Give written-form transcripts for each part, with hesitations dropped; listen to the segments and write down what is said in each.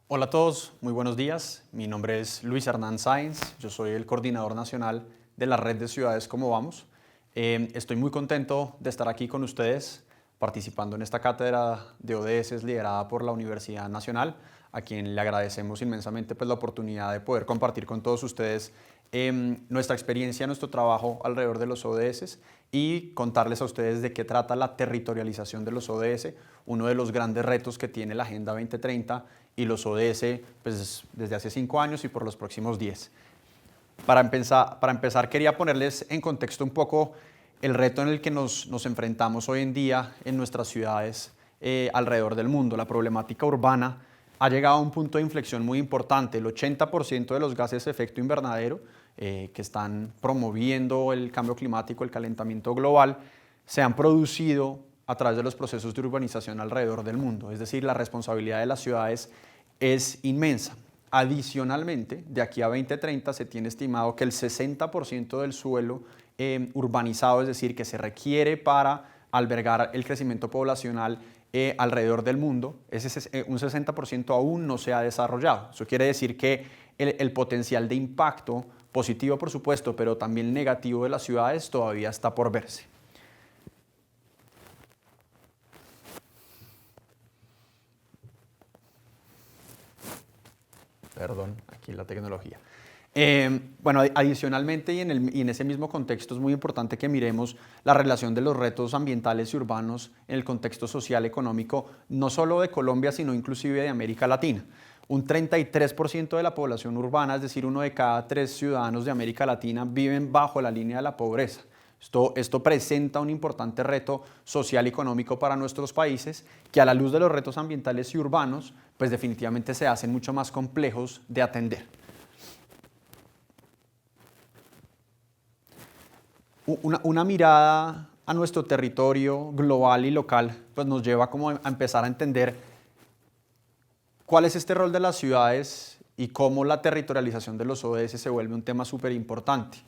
Hola a todos, muy buenos días. Mi nombre es Luis Hernán Sáenz, yo soy el coordinador nacional de la red de ciudades Cómo Vamos. Estoy muy contento de estar aquí con ustedes participando en esta cátedra de ODS liderada por la Universidad Nacional, a quien le agradecemos inmensamente la oportunidad de poder compartir con todos ustedes nuestra experiencia, nuestro trabajo alrededor de los ODS y contarles a ustedes de qué trata la territorialización de los ODS, uno de los grandes retos que tiene la Agenda 2030 y los ODS pues, desde hace 5 años y por los próximos 10. Para empezar, quería ponerles en contexto un poco el reto en el que nos enfrentamos hoy en día en nuestras ciudades alrededor del mundo. La problemática urbana ha llegado a un punto de inflexión muy importante. El 80% de los gases de efecto invernadero que están promoviendo el cambio climático, el calentamiento global, se han producido a través de los procesos de urbanización alrededor del mundo. Es decir, la responsabilidad de las ciudades es inmensa. Adicionalmente, de aquí a 2030 se tiene estimado que el 60% del suelo urbanizado, es decir, que se requiere para albergar el crecimiento poblacional alrededor del mundo, un 60% aún no se ha desarrollado. Eso quiere decir que el potencial de impacto positivo, por supuesto, pero también negativo de las ciudades todavía está por verse. Perdón, aquí la tecnología. Bueno, adicionalmente y en ese mismo contexto es muy importante que miremos la relación de los retos ambientales y urbanos en el contexto social económico, no solo de Colombia, sino inclusive de América Latina. Un 33% de la población urbana, es decir, 1 de cada 3 ciudadanos de América Latina, viven bajo la línea de la pobreza. Esto presenta un importante reto social y económico para nuestros países que a la luz de los retos ambientales y urbanos, pues definitivamente se hacen mucho más complejos de atender. Una mirada a nuestro territorio global y local pues nos lleva como a empezar a entender cuál es este rol de las ciudades y cómo la territorialización de los ODS se vuelve un tema súper importante.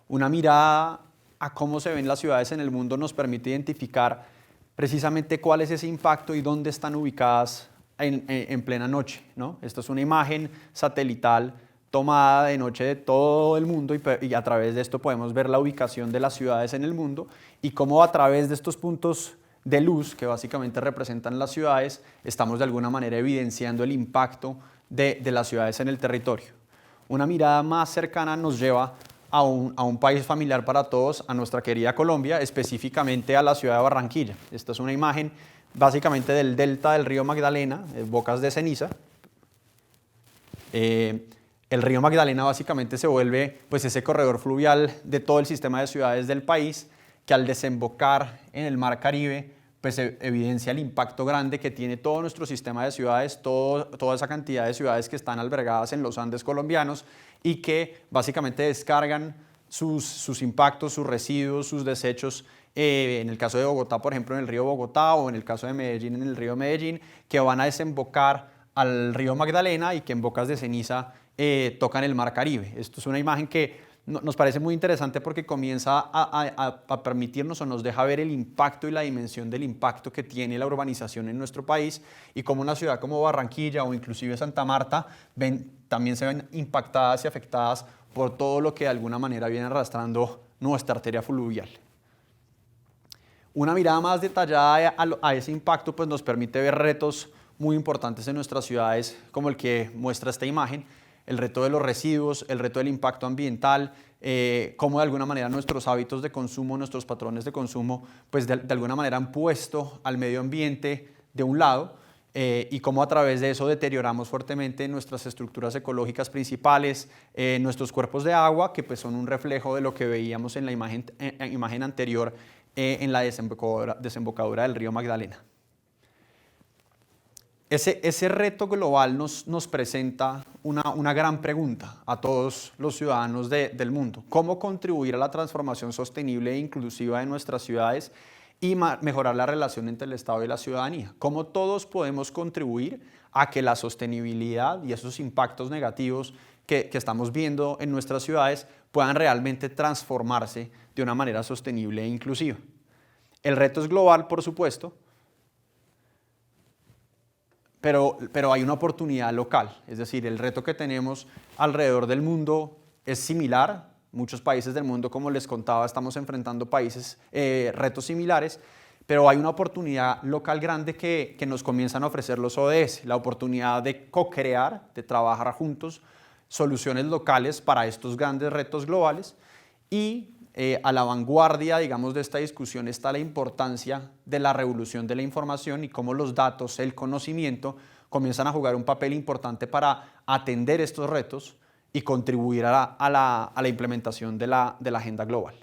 Una mirada a cómo se ven las ciudades en el mundo nos permite identificar precisamente cuál es ese impacto y dónde están ubicadas en plena noche, ¿no? Esta es una imagen satelital tomada de noche de todo el mundo y a través de esto podemos ver la ubicación de las ciudades en el mundo y cómo a través de estos puntos de luz que básicamente representan las ciudades estamos de alguna manera evidenciando el impacto de las ciudades en el territorio. Una mirada más cercana nos lleva a un país familiar para todos, a nuestra querida Colombia, específicamente a la ciudad de Barranquilla. Esta es una imagen básicamente del delta del río Magdalena, Bocas de Ceniza. El río Magdalena básicamente se vuelve pues, ese corredor fluvial de todo el sistema de ciudades del país que al desembocar en el Mar Caribe pues evidencia el impacto grande que tiene todo nuestro sistema de ciudades, toda esa cantidad de ciudades que están albergadas en los Andes colombianos y que básicamente descargan sus impactos, sus residuos, sus desechos, en el caso de Bogotá, por ejemplo, en el río Bogotá, o en el caso de Medellín, en el río Medellín, que van a desembocar al río Magdalena y que en Bocas de Ceniza tocan el Mar Caribe. Esto es una imagen que nos parece muy interesante porque comienza a permitirnos o nos deja ver el impacto y la dimensión del impacto que tiene la urbanización en nuestro país y cómo una ciudad como Barranquilla o inclusive Santa Marta también se ven impactadas y afectadas por todo lo que de alguna manera viene arrastrando nuestra arteria fluvial. Una mirada más detallada a ese impacto pues nos permite ver retos muy importantes en nuestras ciudades como el que muestra esta imagen, el reto de los residuos, el reto del impacto ambiental, cómo de alguna manera nuestros hábitos de consumo, nuestros patrones de consumo, pues de alguna manera han puesto al medio ambiente de un lado y cómo a través de eso deterioramos fuertemente nuestras estructuras ecológicas principales, nuestros cuerpos de agua, que pues son un reflejo de lo que veíamos en la imagen anterior en la desembocadura del río Magdalena. Ese reto global nos presenta una gran pregunta a todos los ciudadanos del mundo. ¿Cómo contribuir a la transformación sostenible e inclusiva de nuestras ciudades y mejorar la relación entre el Estado y la ciudadanía? ¿Cómo todos podemos contribuir a que la sostenibilidad y esos impactos negativos que estamos viendo en nuestras ciudades puedan realmente transformarse de una manera sostenible e inclusiva? El reto es global, por supuesto, pero hay una oportunidad local, es decir, el reto que tenemos alrededor del mundo es similar. Muchos países del mundo, como les contaba, estamos enfrentando retos similares, pero hay una oportunidad local grande que nos comienzan a ofrecer los ODS, la oportunidad de co-crear, de trabajar juntos soluciones locales para estos grandes retos globales. Y a la vanguardia, digamos, de esta discusión está la importancia de la revolución de la información y cómo los datos, el conocimiento, comienzan a jugar un papel importante para atender estos retos y contribuir a la implementación de la agenda global.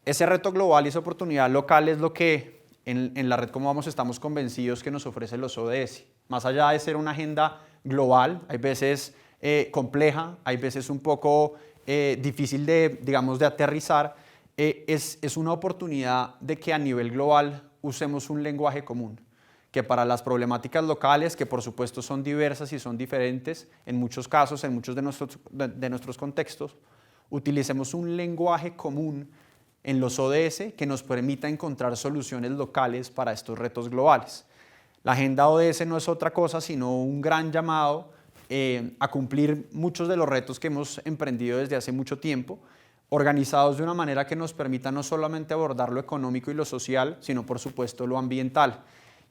Ese reto global y esa oportunidad local es lo que en la red Cómo Vamos estamos convencidos que nos ofrecen los ODS. Más allá de ser una agenda global, hay veces compleja, hay veces un poco difícil de aterrizar, es una oportunidad de que a nivel global usemos un lenguaje común, que para las problemáticas locales, que por supuesto son diversas y son diferentes en muchos casos, en muchos de nuestros contextos, utilicemos un lenguaje común en los ODS que nos permita encontrar soluciones locales para estos retos globales. La agenda ODS no es otra cosa sino un gran llamado a cumplir muchos de los retos que hemos emprendido desde hace mucho tiempo, organizados de una manera que nos permita no solamente abordar lo económico y lo social, sino por supuesto lo ambiental.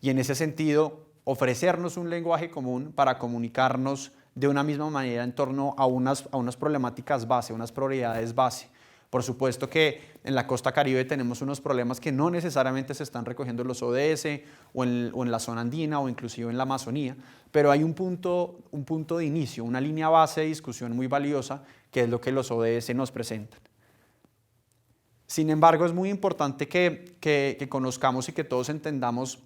Y en ese sentido, ofrecernos un lenguaje común para comunicarnos de una misma manera en torno a unas problemáticas base, unas prioridades base. Por supuesto que en la costa Caribe tenemos unos problemas que no necesariamente se están recogiendo en los ODS o en la zona andina o inclusive en la Amazonía, pero hay un punto de inicio, una línea base de discusión muy valiosa que es lo que los ODS nos presentan. Sin embargo, es muy importante que conozcamos y que todos entendamos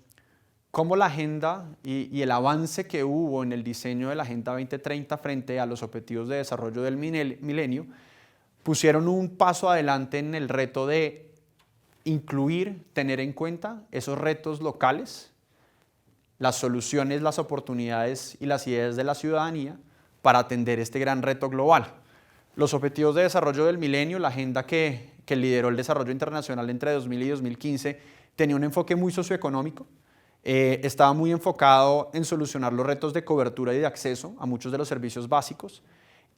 cómo la agenda y el avance que hubo en el diseño de la Agenda 2030 frente a los objetivos de desarrollo del milenio pusieron un paso adelante en el reto de incluir, tener en cuenta esos retos locales, las soluciones, las oportunidades y las ideas de la ciudadanía para atender este gran reto global. Los objetivos de desarrollo del milenio, la agenda que lideró el desarrollo internacional entre 2000 y 2015, tenía un enfoque muy socioeconómico, estaba muy enfocado en solucionar los retos de cobertura y de acceso a muchos de los servicios básicos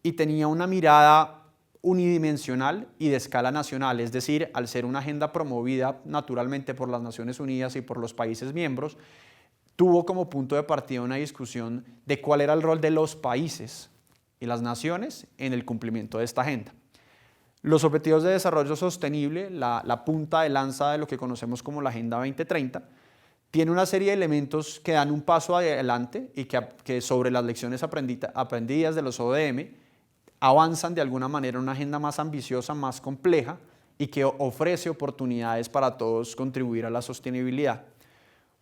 y tenía una mirada unidimensional y de escala nacional, es decir, al ser una agenda promovida naturalmente por las Naciones Unidas y por los países miembros, tuvo como punto de partida una discusión de cuál era el rol de los países y las naciones en el cumplimiento de esta agenda. Los Objetivos de Desarrollo Sostenible, la punta de lanza de lo que conocemos como la Agenda 2030, tiene una serie de elementos que dan un paso adelante y que sobre las lecciones aprendidas de los ODM avanzan de alguna manera en una agenda más ambiciosa, más compleja y que ofrece oportunidades para todos contribuir a la sostenibilidad.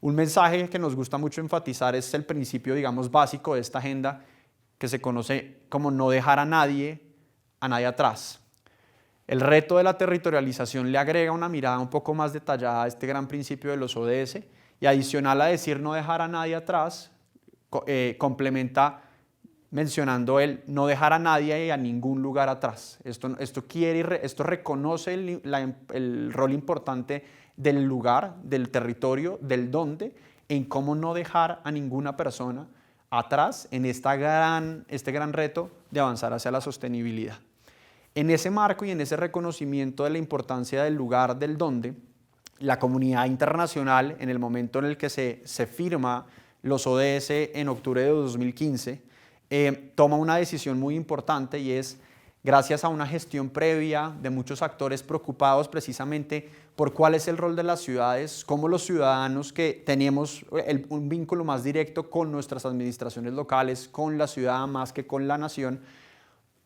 Un mensaje que nos gusta mucho enfatizar es el principio, digamos, básico de esta agenda que se conoce como no dejar a nadie atrás. El reto de la territorialización le agrega una mirada un poco más detallada a este gran principio de los ODS y adicional a decir no dejar a nadie atrás, complementa mencionando el no dejar a nadie y a ningún lugar atrás. Esto reconoce el rol importante del lugar, del territorio, del dónde, en cómo no dejar a ninguna persona atrás en este gran reto de avanzar hacia la sostenibilidad. En ese marco y en ese reconocimiento de la importancia del lugar, del dónde, la comunidad internacional, en el momento en el que se firma los ODS en octubre de 2015, toma una decisión muy importante y es, gracias a una gestión previa de muchos actores preocupados precisamente por cuál es el rol de las ciudades, cómo los ciudadanos que tenemos un vínculo más directo con nuestras administraciones locales, con la ciudad más que con la nación,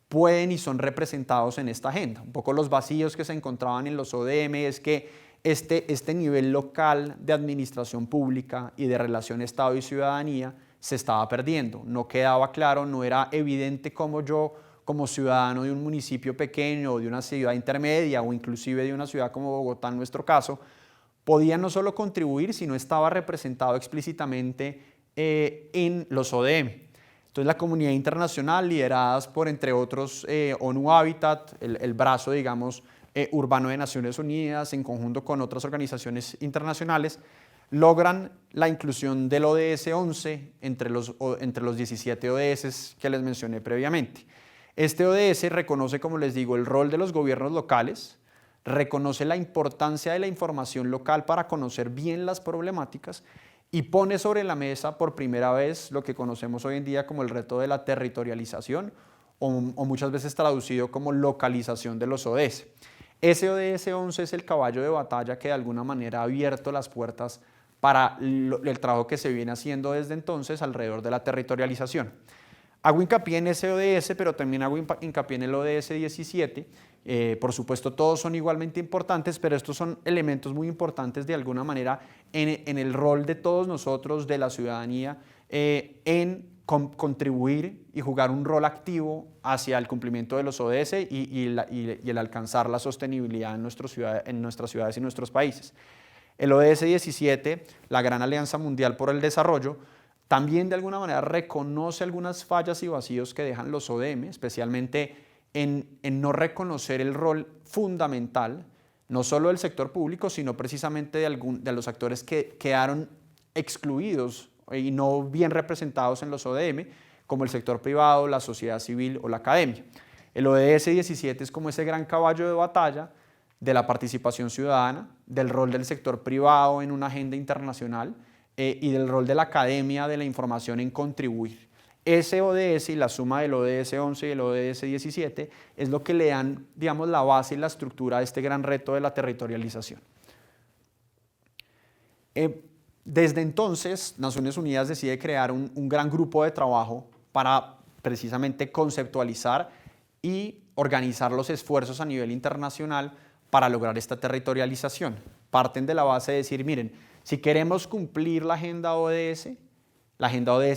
pueden y son representados en esta agenda. Un poco los vacíos que se encontraban en los ODM es que este nivel local de administración pública y de relación Estado y ciudadanía se estaba perdiendo, no quedaba claro, no era evidente cómo yo, como ciudadano de un municipio pequeño o de una ciudad intermedia o inclusive de una ciudad como Bogotá en nuestro caso, podía no solo contribuir, sino estaba representado explícitamente en los ODM. Entonces la comunidad internacional, lideradas por, entre otros, ONU Habitat, el brazo, digamos, urbano de Naciones Unidas, en conjunto con otras organizaciones internacionales, logran la inclusión del ODS 11 entre los 17 ODS que les mencioné previamente. Este ODS reconoce, como les digo, el rol de los gobiernos locales, reconoce la importancia de la información local para conocer bien las problemáticas y pone sobre la mesa por primera vez lo que conocemos hoy en día como el reto de la territorialización o muchas veces traducido como localización de los ODS. Ese ODS 11 es el caballo de batalla que de alguna manera ha abierto las puertas para el trabajo que se viene haciendo desde entonces alrededor de la territorialización. Hago hincapié en ese ODS, pero también hago hincapié en el ODS 17. Por supuesto, todos son igualmente importantes, pero estos son elementos muy importantes de alguna manera en el rol de todos nosotros, de la ciudadanía, en contribuir y jugar un rol activo hacia el cumplimiento de los ODS y el alcanzar la sostenibilidad en nuestras ciudades y nuestros países. El ODS 17, la Gran Alianza Mundial por el Desarrollo, también de alguna manera reconoce algunas fallas y vacíos que dejan los ODM, especialmente en no reconocer el rol fundamental, no solo del sector público, sino precisamente de los actores que quedaron excluidos y no bien representados en los ODM, como el sector privado, la sociedad civil o la academia. El ODS 17 es como ese gran caballo de batalla de la participación ciudadana, del rol del sector privado en una agenda internacional y del rol de la academia de la información en contribuir. Ese ODS y la suma del ODS 11 y el ODS 17 es lo que le dan, digamos, la base y la estructura a este gran reto de la territorialización. Desde entonces, Naciones Unidas decide crear un gran grupo de trabajo para precisamente conceptualizar y organizar los esfuerzos a nivel internacional para lograr esta territorialización. Parten de la base de decir, miren, si queremos cumplir la agenda ODS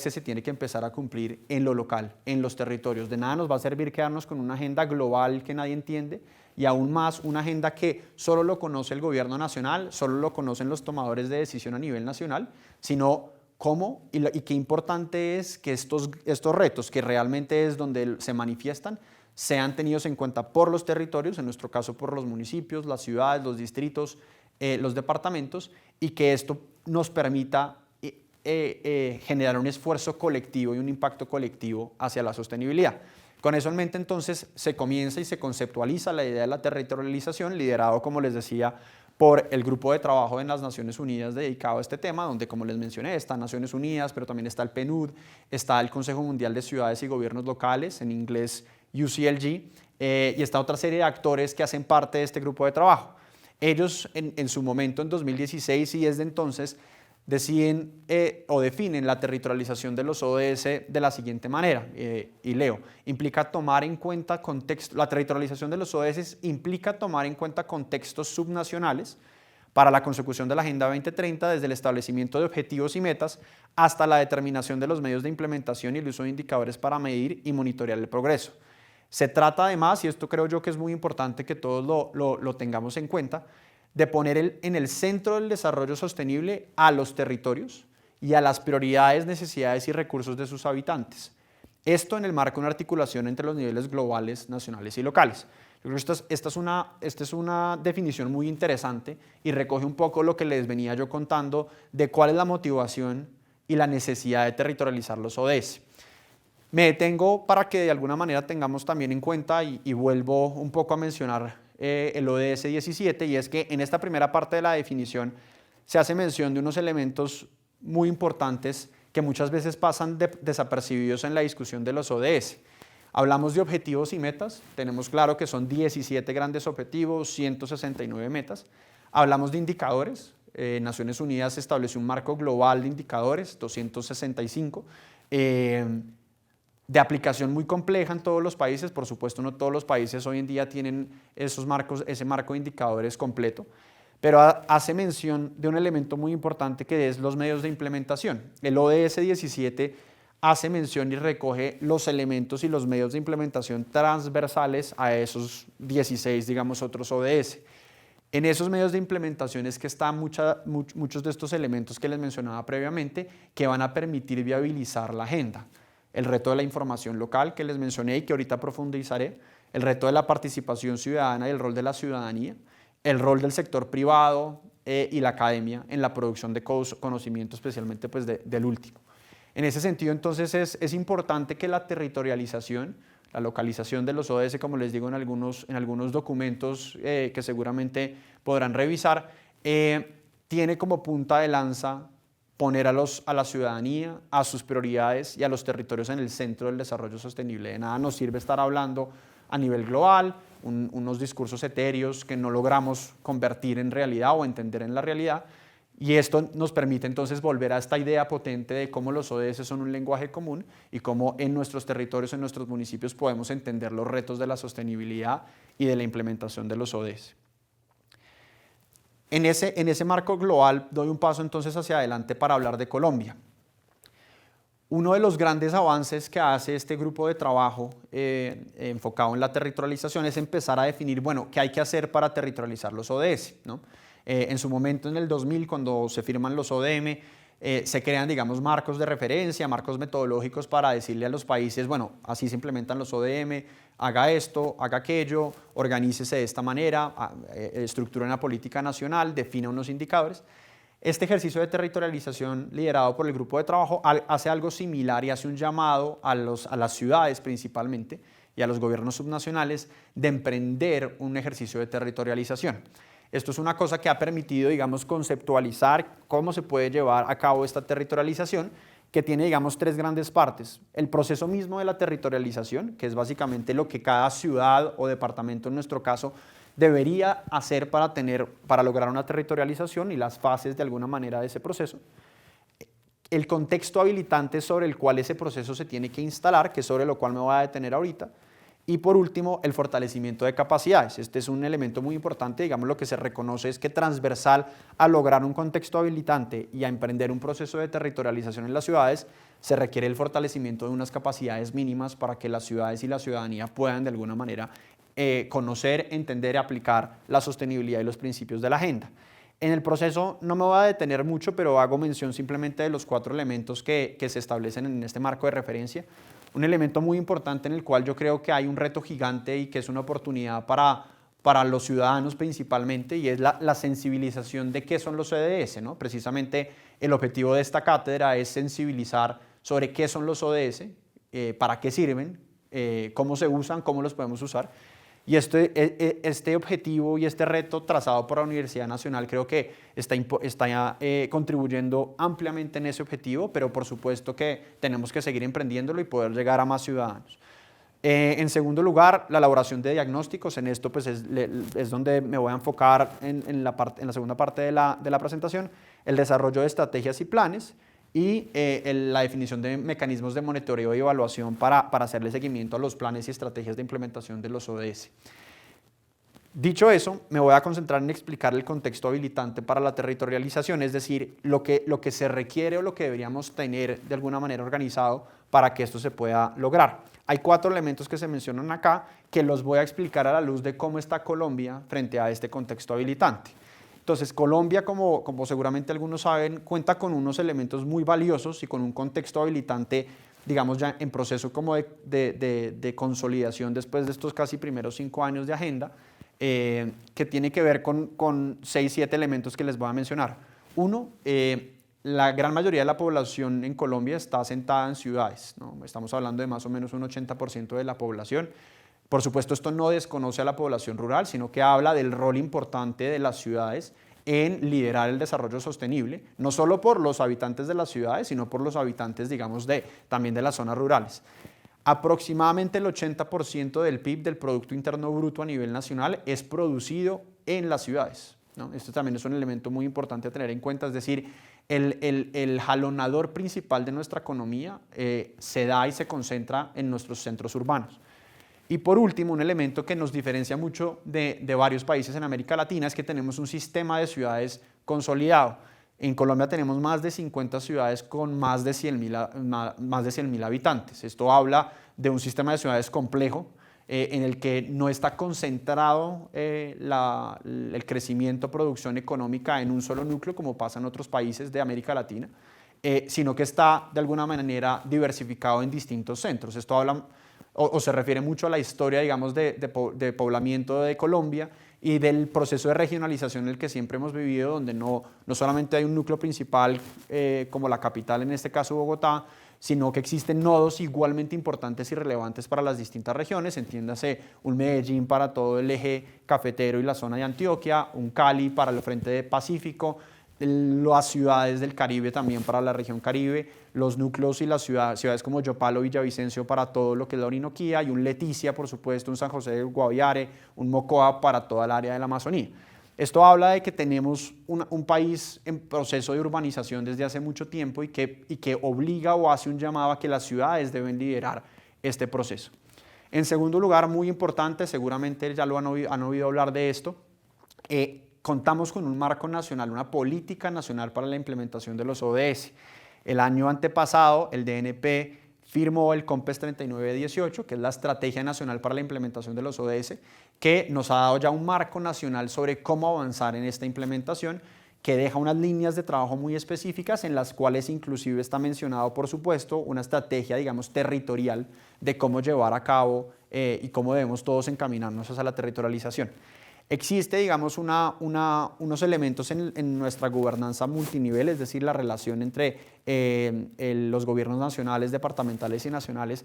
se tiene que empezar a cumplir en lo local, en los territorios. De nada nos va a servir quedarnos con una agenda global que nadie entiende y aún más una agenda que solo lo conoce el gobierno nacional, solo lo conocen los tomadores de decisión a nivel nacional, sino cómo y qué importante es que estos retos, que realmente es donde se manifiestan, sean tenidos en cuenta por los territorios, en nuestro caso por los municipios, las ciudades, los distritos, los departamentos, y que esto nos permita generar un esfuerzo colectivo y un impacto colectivo hacia la sostenibilidad. Con eso en mente, entonces, se comienza y se conceptualiza la idea de la territorialización, liderado, como les decía, por el grupo de trabajo en las Naciones Unidas dedicado a este tema, donde, como les mencioné, está Naciones Unidas, pero también está el PNUD, está el Consejo Mundial de Ciudades y Gobiernos Locales, en inglés UCLG, y está otra serie de actores que hacen parte de este grupo de trabajo. Ellos, en su momento, en 2016 y desde entonces, deciden o definen la territorialización de los ODS de la siguiente manera, y leo, implica tomar en cuenta la territorialización de los ODS implica tomar en cuenta contextos subnacionales para la consecución de la Agenda 2030, desde el establecimiento de objetivos y metas hasta la determinación de los medios de implementación y el uso de indicadores para medir y monitorear el progreso. Se trata además, y esto creo yo que es muy importante que todos lo tengamos en cuenta, de poner en el centro del desarrollo sostenible a los territorios y a las prioridades, necesidades y recursos de sus habitantes. Esto en el marco de una articulación entre los niveles globales, nacionales y locales. Yo creo que esta es una definición muy interesante y recoge un poco lo que les venía yo contando de cuál es la motivación y la necesidad de territorializar los ODS. Me detengo para que de alguna manera tengamos también en cuenta y vuelvo un poco a mencionar el ODS 17, y es que en esta primera parte de la definición se hace mención de unos elementos muy importantes que muchas veces pasan desapercibidos en la discusión de los ODS. Hablamos de objetivos y metas, tenemos claro que son 17 grandes objetivos, 169 metas. Hablamos de indicadores, Naciones Unidas estableció un marco global de indicadores, 265, de aplicación muy compleja en todos los países. Por supuesto, no todos los países hoy en día tienen ese marco de indicadores completo, pero hace mención de un elemento muy importante que es los medios de implementación. El ODS 17 hace mención y recoge los elementos y los medios de implementación transversales a esos 16, digamos, otros ODS. En esos medios de implementación es que están muchos de estos elementos que les mencionaba previamente, que van a permitir viabilizar la agenda. El reto de la información local que les mencioné y que ahorita profundizaré, el reto de la participación ciudadana y el rol de la ciudadanía, el rol del sector privado, y la academia en la producción de conocimiento, especialmente pues, del último. En ese sentido, entonces, es importante que la territorialización, la localización de los ODS, como les digo en algunos documentos que seguramente podrán revisar, tiene como punta de lanza poner a la ciudadanía, a sus prioridades y a los territorios en el centro del desarrollo sostenible. De nada nos sirve estar hablando a nivel global, unos discursos etéreos que no logramos convertir en realidad o entender en la realidad. Y esto nos permite entonces volver a esta idea potente de cómo los ODS son un lenguaje común y cómo en nuestros territorios, en nuestros municipios podemos entender los retos de la sostenibilidad y de la implementación de los ODS. En ese marco global doy un paso entonces hacia adelante para hablar de Colombia. Uno de los grandes avances que hace este grupo de trabajo enfocado en la territorialización es empezar a definir, bueno, qué hay que hacer para territorializar los ODS, ¿no? En su momento, en el 2000, cuando se firman los ODM, se crean, digamos, marcos de referencia, marcos metodológicos para decirle a los países, bueno, así se implementan los ODM, haga esto, haga aquello, organícese de esta manera, estructure una política nacional, defina unos indicadores. Este ejercicio de territorialización liderado por el grupo de trabajo hace algo similar y hace un llamado a las ciudades principalmente y a los gobiernos subnacionales de emprender un ejercicio de territorialización. Esto es una cosa que ha permitido, digamos, conceptualizar cómo se puede llevar a cabo esta territorialización, que tiene, digamos, tres grandes partes. El proceso mismo de la territorialización, que es básicamente lo que cada ciudad o departamento, en nuestro caso, debería hacer para lograr una territorialización y las fases, de alguna manera, de ese proceso. El contexto habilitante sobre el cual ese proceso se tiene que instalar, que es sobre lo cual me voy a detener ahorita. Y por último, el fortalecimiento de capacidades. Este es un elemento muy importante, digamos, lo que se reconoce es que transversal a lograr un contexto habilitante y a emprender un proceso de territorialización en las ciudades, se requiere el fortalecimiento de unas capacidades mínimas para que las ciudades y la ciudadanía puedan de alguna manera conocer, entender y aplicar la sostenibilidad y los principios de la agenda. En el proceso no me voy a detener mucho, pero hago mención simplemente de los 4 elementos que se establecen en este marco de referencia. Un elemento muy importante en el cual yo creo que hay un reto gigante y que es una oportunidad para los ciudadanos principalmente, y es la sensibilización de qué son los ODS, ¿no? Precisamente el objetivo de esta cátedra es sensibilizar sobre qué son los ODS, para qué sirven, cómo se usan, cómo los podemos usar. Y este objetivo y este reto trazado por la Universidad Nacional creo que está contribuyendo ampliamente en ese objetivo, pero por supuesto que tenemos que seguir emprendiéndolo y poder llegar a más ciudadanos. En segundo lugar, la elaboración de diagnósticos. En esto pues, es donde me voy a enfocar en la segunda parte de la presentación, el desarrollo de estrategias y planes, y la definición de mecanismos de monitoreo y evaluación para hacerle seguimiento a los planes y estrategias de implementación de los ODS. Dicho eso, me voy a concentrar en explicar el contexto habilitante para la territorialización, es decir, lo que se requiere o lo que deberíamos tener de alguna manera organizado para que esto se pueda lograr. Hay 4 elementos que se mencionan acá que los voy a explicar a la luz de cómo está Colombia frente a este contexto habilitante. Entonces, Colombia, como seguramente algunos saben, cuenta con unos elementos muy valiosos y con un contexto habilitante, digamos, ya en proceso como de consolidación después de estos casi primeros 5 años de agenda, que tiene que ver con 6, 7 elementos que les voy a mencionar. Uno, la gran mayoría de la población en Colombia está asentada en ciudades, ¿no? Estamos hablando de más o menos un 80% de la población. Por supuesto, esto no desconoce a la población rural, sino que habla del rol importante de las ciudades en liderar el desarrollo sostenible, no solo por los habitantes de las ciudades, sino por los habitantes, digamos, también de las zonas rurales. Aproximadamente el 80% del PIB, del Producto Interno Bruto a nivel nacional, es producido en las ciudades, ¿no? Esto también es un elemento muy importante a tener en cuenta, es decir, el jalonador principal de nuestra economía se da y se concentra en nuestros centros urbanos. Y por último, un elemento que nos diferencia mucho de varios países en América Latina es que tenemos un sistema de ciudades consolidado. En Colombia tenemos más de 50 ciudades con más de 100.000 habitantes. Esto habla de un sistema de ciudades complejo en el que no está concentrado el crecimiento, producción económica en un solo núcleo como pasa en otros países de América Latina, sino que está de alguna manera diversificado en distintos centros. Esto habla o se refiere mucho a la historia, digamos, de poblamiento de Colombia y del proceso de regionalización en el que siempre hemos vivido, donde no solamente hay un núcleo principal como la capital, en este caso Bogotá, sino que existen nodos igualmente importantes y relevantes para las distintas regiones, entiéndase un Medellín para todo el eje cafetero y la zona de Antioquia, un Cali para el frente de Pacífico, las ciudades del Caribe también para la región Caribe, los núcleos y las ciudades como Yopal o Villavicencio para todo lo que es la Orinoquía, y un Leticia, por supuesto, un San José del Guaviare, un Mocoa para toda el área de la Amazonía. Esto habla de que tenemos un país en proceso de urbanización desde hace mucho tiempo y que obliga o hace un llamado a que las ciudades deben liderar este proceso. En segundo lugar, muy importante, seguramente ya lo han oído hablar de esto, contamos con un marco nacional, una política nacional para la implementación de los ODS. El año antepasado, el DNP firmó el COMPES 3918, que es la Estrategia Nacional para la Implementación de los ODS, que nos ha dado ya un marco nacional sobre cómo avanzar en esta implementación, que deja unas líneas de trabajo muy específicas en las cuales inclusive está mencionado, por supuesto, una estrategia, digamos, territorial de cómo llevar a cabo y cómo debemos todos encaminarnos hacia la territorialización. Existe, digamos, unos elementos en nuestra gobernanza multinivel, es decir, la relación entre los gobiernos nacionales, departamentales y nacionales,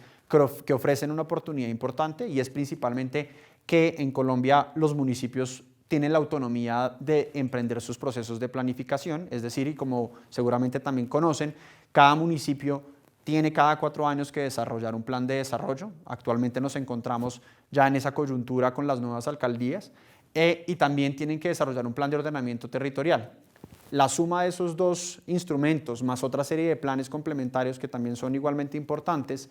que ofrecen una oportunidad importante, y es principalmente que en Colombia los municipios tienen la autonomía de emprender sus procesos de planificación, es decir, y como seguramente también conocen, cada municipio tiene cada 4 años que desarrollar un plan de desarrollo. Actualmente nos encontramos ya en esa coyuntura con las nuevas alcaldías, y también tienen que desarrollar un plan de ordenamiento territorial. La suma de esos dos instrumentos, más otra serie de planes complementarios que también son igualmente importantes,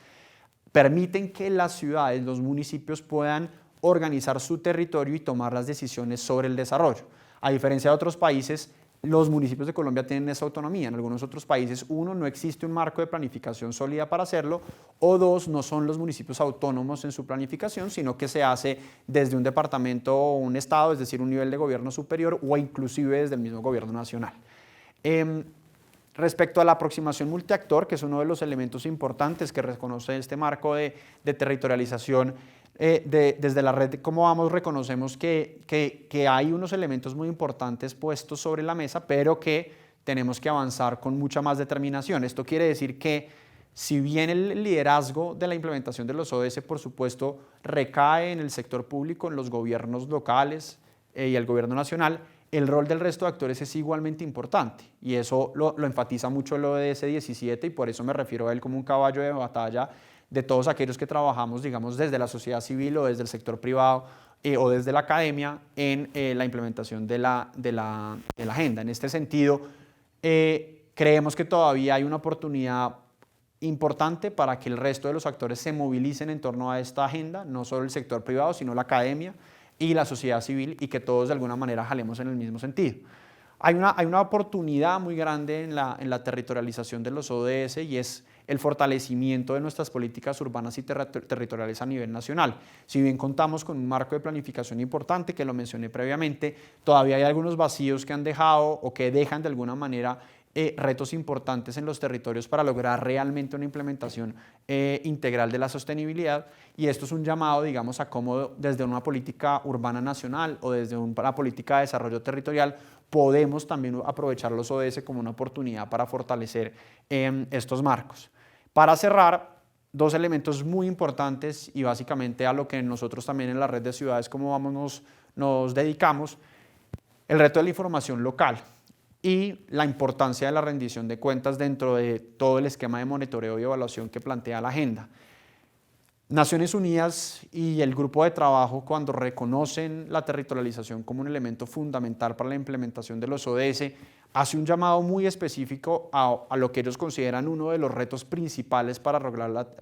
permiten que las ciudades, los municipios puedan organizar su territorio y tomar las decisiones sobre el desarrollo. A diferencia de otros países, los municipios de Colombia tienen esa autonomía. En algunos otros países, 1, no existe un marco de planificación sólida para hacerlo, o 2, no son los municipios autónomos en su planificación, sino que se hace desde un departamento o un estado, es decir, un nivel de gobierno superior, o inclusive desde el mismo gobierno nacional. Respecto a la aproximación multiactor, que es uno de los elementos importantes que reconoce este marco de territorialización, desde la red Cómo Vamos reconocemos que hay unos elementos muy importantes puestos sobre la mesa, pero que tenemos que avanzar con mucha más determinación. Esto quiere decir que si bien el liderazgo de la implementación de los ODS, por supuesto, recae en el sector público, en los gobiernos locales y el gobierno nacional, el rol del resto de actores es igualmente importante, y eso lo enfatiza mucho el ODS 17, y por eso me refiero a él como un caballo de batalla de todos aquellos que trabajamos, digamos, desde la sociedad civil o desde el sector privado o desde la academia en la implementación de la agenda. En este sentido, creemos que todavía hay una oportunidad importante para que el resto de los actores se movilicen en torno a esta agenda, no solo el sector privado, sino la academia y la sociedad civil, y que todos de alguna manera jalemos en el mismo sentido. Hay una oportunidad muy grande en la territorialización de los ODS, y es el fortalecimiento de nuestras políticas urbanas y territoriales a nivel nacional. Si bien contamos con un marco de planificación importante, que lo mencioné previamente, todavía hay algunos vacíos que han dejado o que dejan de alguna manera retos importantes en los territorios para lograr realmente una implementación integral de la sostenibilidad, y esto es un llamado, digamos, a cómo desde una política urbana nacional o desde una política de desarrollo territorial podemos también aprovechar los ODS como una oportunidad para fortalecer estos marcos. Para cerrar, 2 elementos muy importantes, y básicamente a lo que nosotros también en la red de ciudades Cómo Vamos nos dedicamos: el reto de la información local y la importancia de la rendición de cuentas dentro de todo el esquema de monitoreo y evaluación que plantea la agenda. Naciones Unidas y el grupo de trabajo, cuando reconocen la territorialización como un elemento fundamental para la implementación de los ODS, hace un llamado muy específico a lo que ellos consideran uno de los retos principales para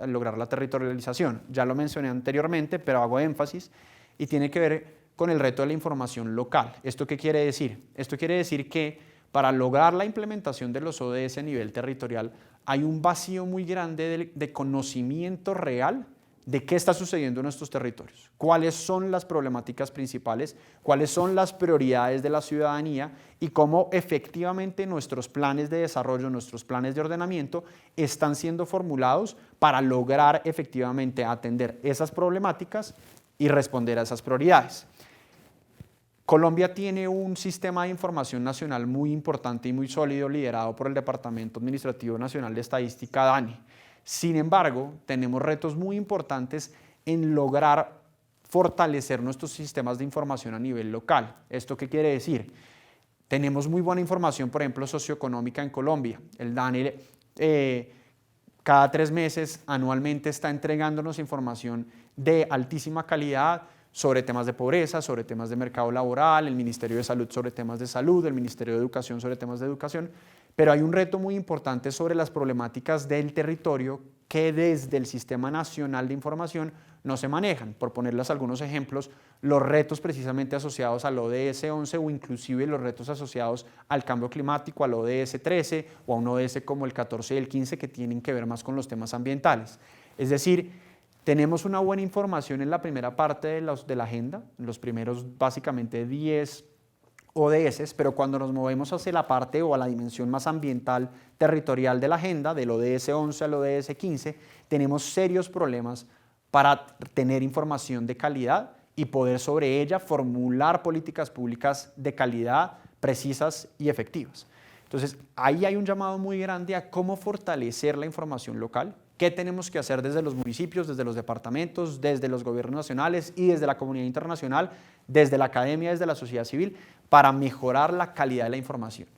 lograr la territorialización. Ya lo mencioné anteriormente, pero hago énfasis, y tiene que ver con el reto de la información local. ¿Esto qué quiere decir? Esto quiere decir que para lograr la implementación de los ODS a nivel territorial hay un vacío muy grande de conocimiento real de qué está sucediendo en nuestros territorios, cuáles son las problemáticas principales, cuáles son las prioridades de la ciudadanía, y cómo efectivamente nuestros planes de desarrollo, nuestros planes de ordenamiento están siendo formulados para lograr efectivamente atender esas problemáticas y responder a esas prioridades. Colombia tiene un sistema de información nacional muy importante y muy sólido liderado por el Departamento Administrativo Nacional de Estadística, DANE. Sin embargo, tenemos retos muy importantes en lograr fortalecer nuestros sistemas de información a nivel local. ¿Esto qué quiere decir? Tenemos muy buena información, por ejemplo, socioeconómica en Colombia. El DANE cada 3 meses, anualmente, está entregándonos información de altísima calidad sobre temas de pobreza, sobre temas de mercado laboral, el Ministerio de Salud sobre temas de salud, el Ministerio de Educación sobre temas de educación, pero hay un reto muy importante sobre las problemáticas del territorio que desde el Sistema Nacional de Información no se manejan. Por ponerles algunos ejemplos, los retos precisamente asociados al ODS 11 o inclusive los retos asociados al cambio climático, al ODS 13 o a un ODS como el 14 y el 15 que tienen que ver más con los temas ambientales. Es decir, tenemos una buena información en la primera parte de la agenda, en los primeros básicamente 10 ODS, pero cuando nos movemos hacia la parte o a la dimensión más ambiental territorial de la agenda, del ODS 11 al ODS 15, tenemos serios problemas para tener información de calidad y poder sobre ella formular políticas públicas de calidad, precisas y efectivas. Entonces, ahí hay un llamado muy grande a cómo fortalecer la información local, qué tenemos que hacer desde los municipios, desde los departamentos, desde los gobiernos nacionales y desde la comunidad internacional, desde la academia, desde la sociedad civil, para mejorar la calidad de la información.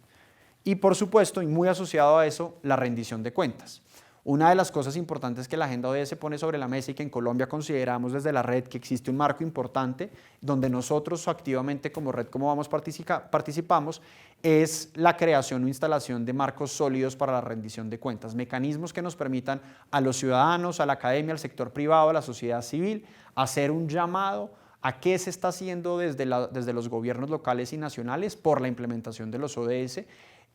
Y por supuesto, y muy asociado a eso, la rendición de cuentas. Una de las cosas importantes que la Agenda ODS pone sobre la mesa y que en Colombia consideramos desde la red que existe un marco importante donde nosotros activamente como red Cómo Vamos participamos es la creación o instalación de marcos sólidos para la rendición de cuentas, mecanismos que nos permitan a los ciudadanos, a la academia, al sector privado, a la sociedad civil, hacer un llamado a qué se está haciendo desde los gobiernos locales y nacionales por la implementación de los ODS.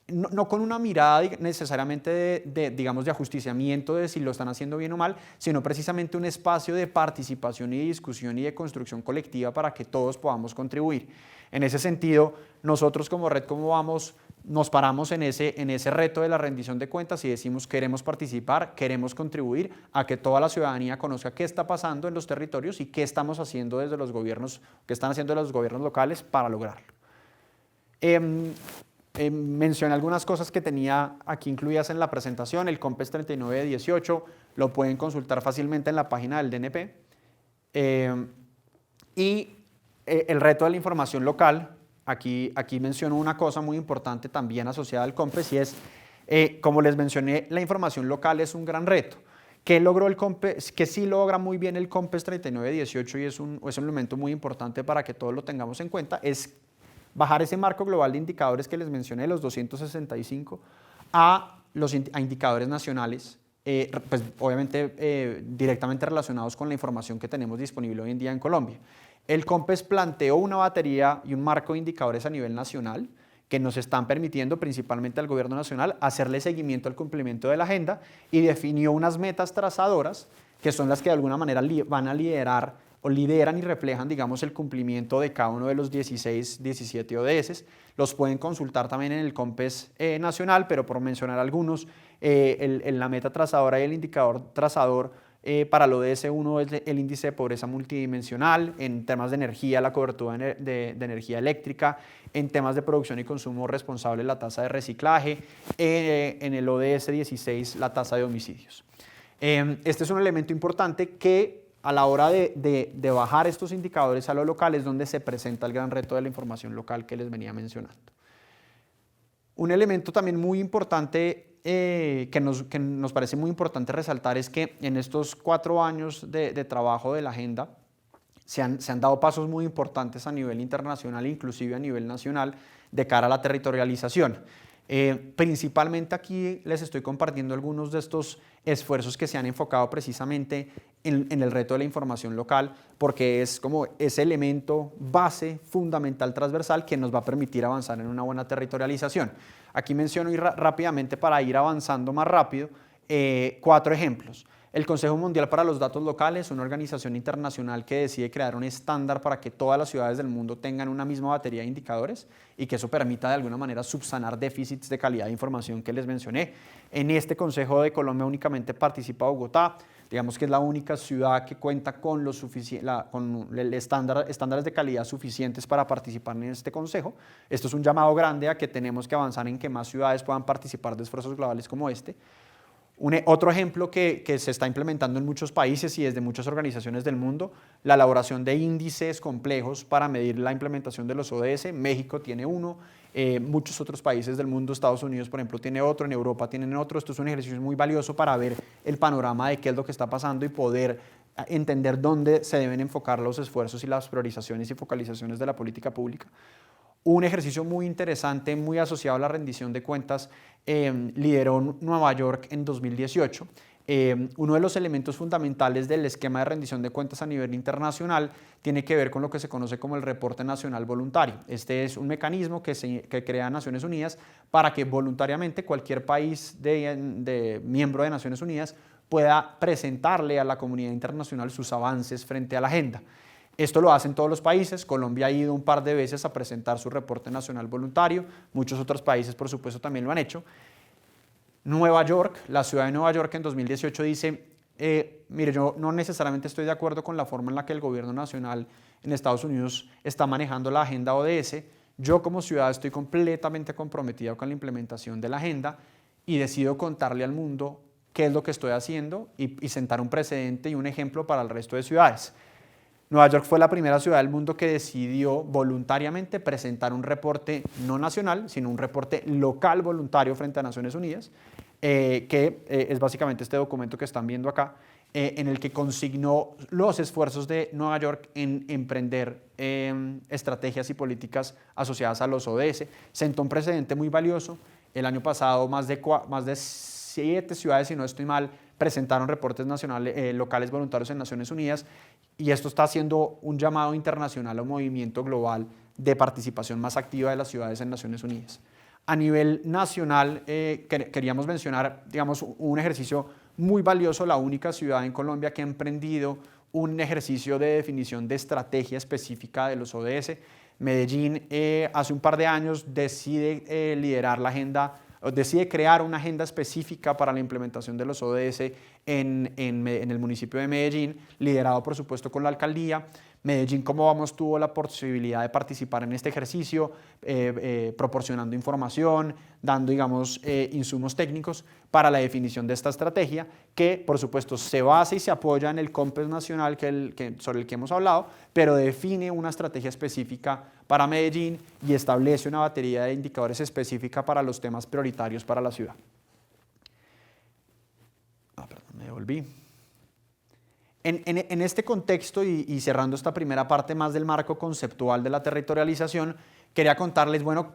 No con una mirada necesariamente digamos, de ajusticiamiento de si lo están haciendo bien o mal, sino precisamente un espacio de participación y de discusión y de construcción colectiva para que todos podamos contribuir. En ese sentido, nosotros como Red Cómo Vamos nos paramos en ese reto de la rendición de cuentas y decimos queremos participar, queremos contribuir a que toda la ciudadanía conozca qué está pasando en los territorios y qué estamos haciendo desde los gobiernos, qué están haciendo los gobiernos locales para lograrlo. Mencioné algunas cosas que tenía aquí incluidas en la presentación, el COMPES 3918, lo pueden consultar fácilmente en la página del DNP. El reto de la información local, aquí menciono una cosa muy importante también asociada al COMPES y es, como les mencioné, la información local es un gran reto. ¿Qué logró el COMPES? Que sí logra muy bien el COMPES 3918 y es un elemento muy importante para que todos lo tengamos en cuenta, es bajar ese marco global de indicadores que les mencioné, los 265, a indicadores nacionales, pues obviamente directamente relacionados con la información que tenemos disponible hoy en día en Colombia. El COMPES planteó una batería y un marco de indicadores a nivel nacional que nos están permitiendo, principalmente al gobierno nacional, hacerle seguimiento al cumplimiento de la agenda y definió unas metas trazadoras que son las que de alguna manera van a liderar o lideran y reflejan, digamos, el cumplimiento de cada uno de los 16, 17 ODS. Los pueden consultar también en el COMPES nacional, pero por mencionar algunos, la meta trazadora y el indicador trazador para el ODS 1 es el índice de pobreza multidimensional, en temas de energía, la cobertura de energía eléctrica, en temas de producción y consumo responsable, la tasa de reciclaje, en el ODS 16, la tasa de homicidios. Este es un elemento importante que a la hora de bajar estos indicadores a lo local es donde se presenta el gran reto de la información local que les venía mencionando. Un elemento también muy importante que nos parece muy importante resaltar es que en estos 4 años de trabajo de la agenda se han dado pasos muy importantes a nivel internacional, inclusive a nivel nacional, de cara a la territorialización. Principalmente aquí les estoy compartiendo algunos de estos esfuerzos que se han enfocado precisamente en el reto de la información local, porque es como ese elemento base fundamental transversal que nos va a permitir avanzar en una buena territorialización. Aquí menciono rápidamente para ir avanzando más rápido 4 ejemplos. El Consejo Mundial para los Datos Locales, una organización internacional que decide crear un estándar para que todas las ciudades del mundo tengan una misma batería de indicadores y que eso permita de alguna manera subsanar déficits de calidad de información que les mencioné. En este Consejo de Colombia únicamente participa Bogotá. Digamos que es la única ciudad que cuenta con, estándares de calidad suficientes para participar en este consejo. Esto es un llamado grande a que tenemos que avanzar en que más ciudades puedan participar de esfuerzos globales como este. Otro ejemplo que se está implementando en muchos países y desde muchas organizaciones del mundo, la elaboración de índices complejos para medir la implementación de los ODS. México tiene uno, muchos otros países del mundo, Estados Unidos por ejemplo tiene otro, en Europa tienen otro. Esto es un ejercicio muy valioso para ver el panorama de qué es lo que está pasando y poder entender dónde se deben enfocar los esfuerzos y las priorizaciones y focalizaciones de la política pública. Un ejercicio muy interesante, muy asociado a la rendición de cuentas, lideró Nueva York en 2018. Uno de los elementos fundamentales del esquema de rendición de cuentas a nivel internacional tiene que ver con lo que se conoce como el reporte nacional voluntario. Este es un mecanismo que crea Naciones Unidas para que voluntariamente cualquier país miembro de Naciones Unidas pueda presentarle a la comunidad internacional sus avances frente a la agenda. Esto lo hacen todos los países. Colombia ha ido un par de veces a presentar su reporte nacional voluntario. Muchos otros países, por supuesto, también lo han hecho. Nueva York, la ciudad de Nueva York en 2018 dice, mire, yo no necesariamente estoy de acuerdo con la forma en la que el gobierno nacional en Estados Unidos está manejando la agenda ODS. Yo como ciudad estoy completamente comprometido con la implementación de la agenda y decido contarle al mundo qué es lo que estoy haciendo y sentar un precedente y un ejemplo para el resto de ciudades. Nueva York fue la primera ciudad del mundo que decidió voluntariamente presentar un reporte no nacional, sino un reporte local voluntario frente a Naciones Unidas, que es básicamente este documento que están viendo acá, en el que consignó los esfuerzos de Nueva York en emprender estrategias y políticas asociadas a los ODS. Sentó un precedente muy valioso. El año pasado más de 7 ciudades, si no estoy mal, presentaron reportes locales voluntarios en Naciones Unidas. Y esto está haciendo un llamado internacional a un movimiento global de participación más activa de las ciudades en Naciones Unidas. A nivel nacional, queríamos mencionar, digamos, un ejercicio muy valioso, la única ciudad en Colombia que ha emprendido un ejercicio de definición de estrategia específica de los ODS. Medellín, hace un par de años, decide liderar la agenda, decide crear una agenda específica para la implementación de los ODS en el municipio de Medellín, liderado por supuesto con la alcaldía. Medellín, como vamos, tuvo la posibilidad de participar en este ejercicio, proporcionando información, dando, digamos, insumos técnicos para la definición de esta estrategia, que por supuesto se basa y se apoya en el COMPES nacional sobre el que hemos hablado, pero define una estrategia específica para Medellín y establece una batería de indicadores específica para los temas prioritarios para la ciudad. Perdón, me devolví. En este contexto y cerrando esta primera parte más del marco conceptual de la territorialización, quería contarles, bueno,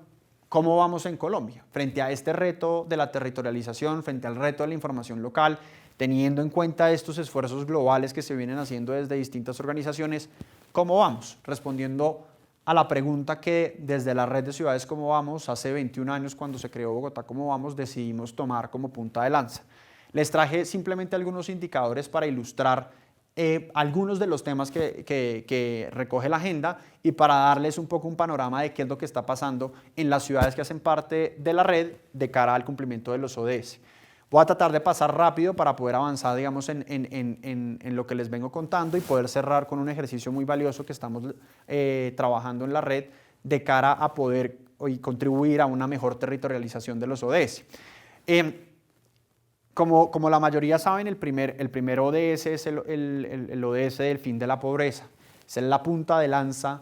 cómo vamos en Colombia frente a este reto de la territorialización, frente al reto de la información local, teniendo en cuenta estos esfuerzos globales que se vienen haciendo desde distintas organizaciones. ¿Cómo vamos? Respondiendo a la pregunta que desde la red de ciudades Cómo Vamos, hace 21 años cuando se creó Bogotá Cómo Vamos, decidimos tomar como punta de lanza. Les traje simplemente algunos indicadores para ilustrar algunos de los temas que recoge la agenda y para darles un poco un panorama de qué es lo que está pasando en las ciudades que hacen parte de la red de cara al cumplimiento de los ODS. Voy a tratar de pasar rápido para poder avanzar, digamos, en lo que les vengo contando y poder cerrar con un ejercicio muy valioso que estamos trabajando en la red de cara a poder contribuir a una mejor territorialización de los ODS. Como la mayoría saben, el primer ODS es el ODS del fin de la pobreza. Es la punta de lanza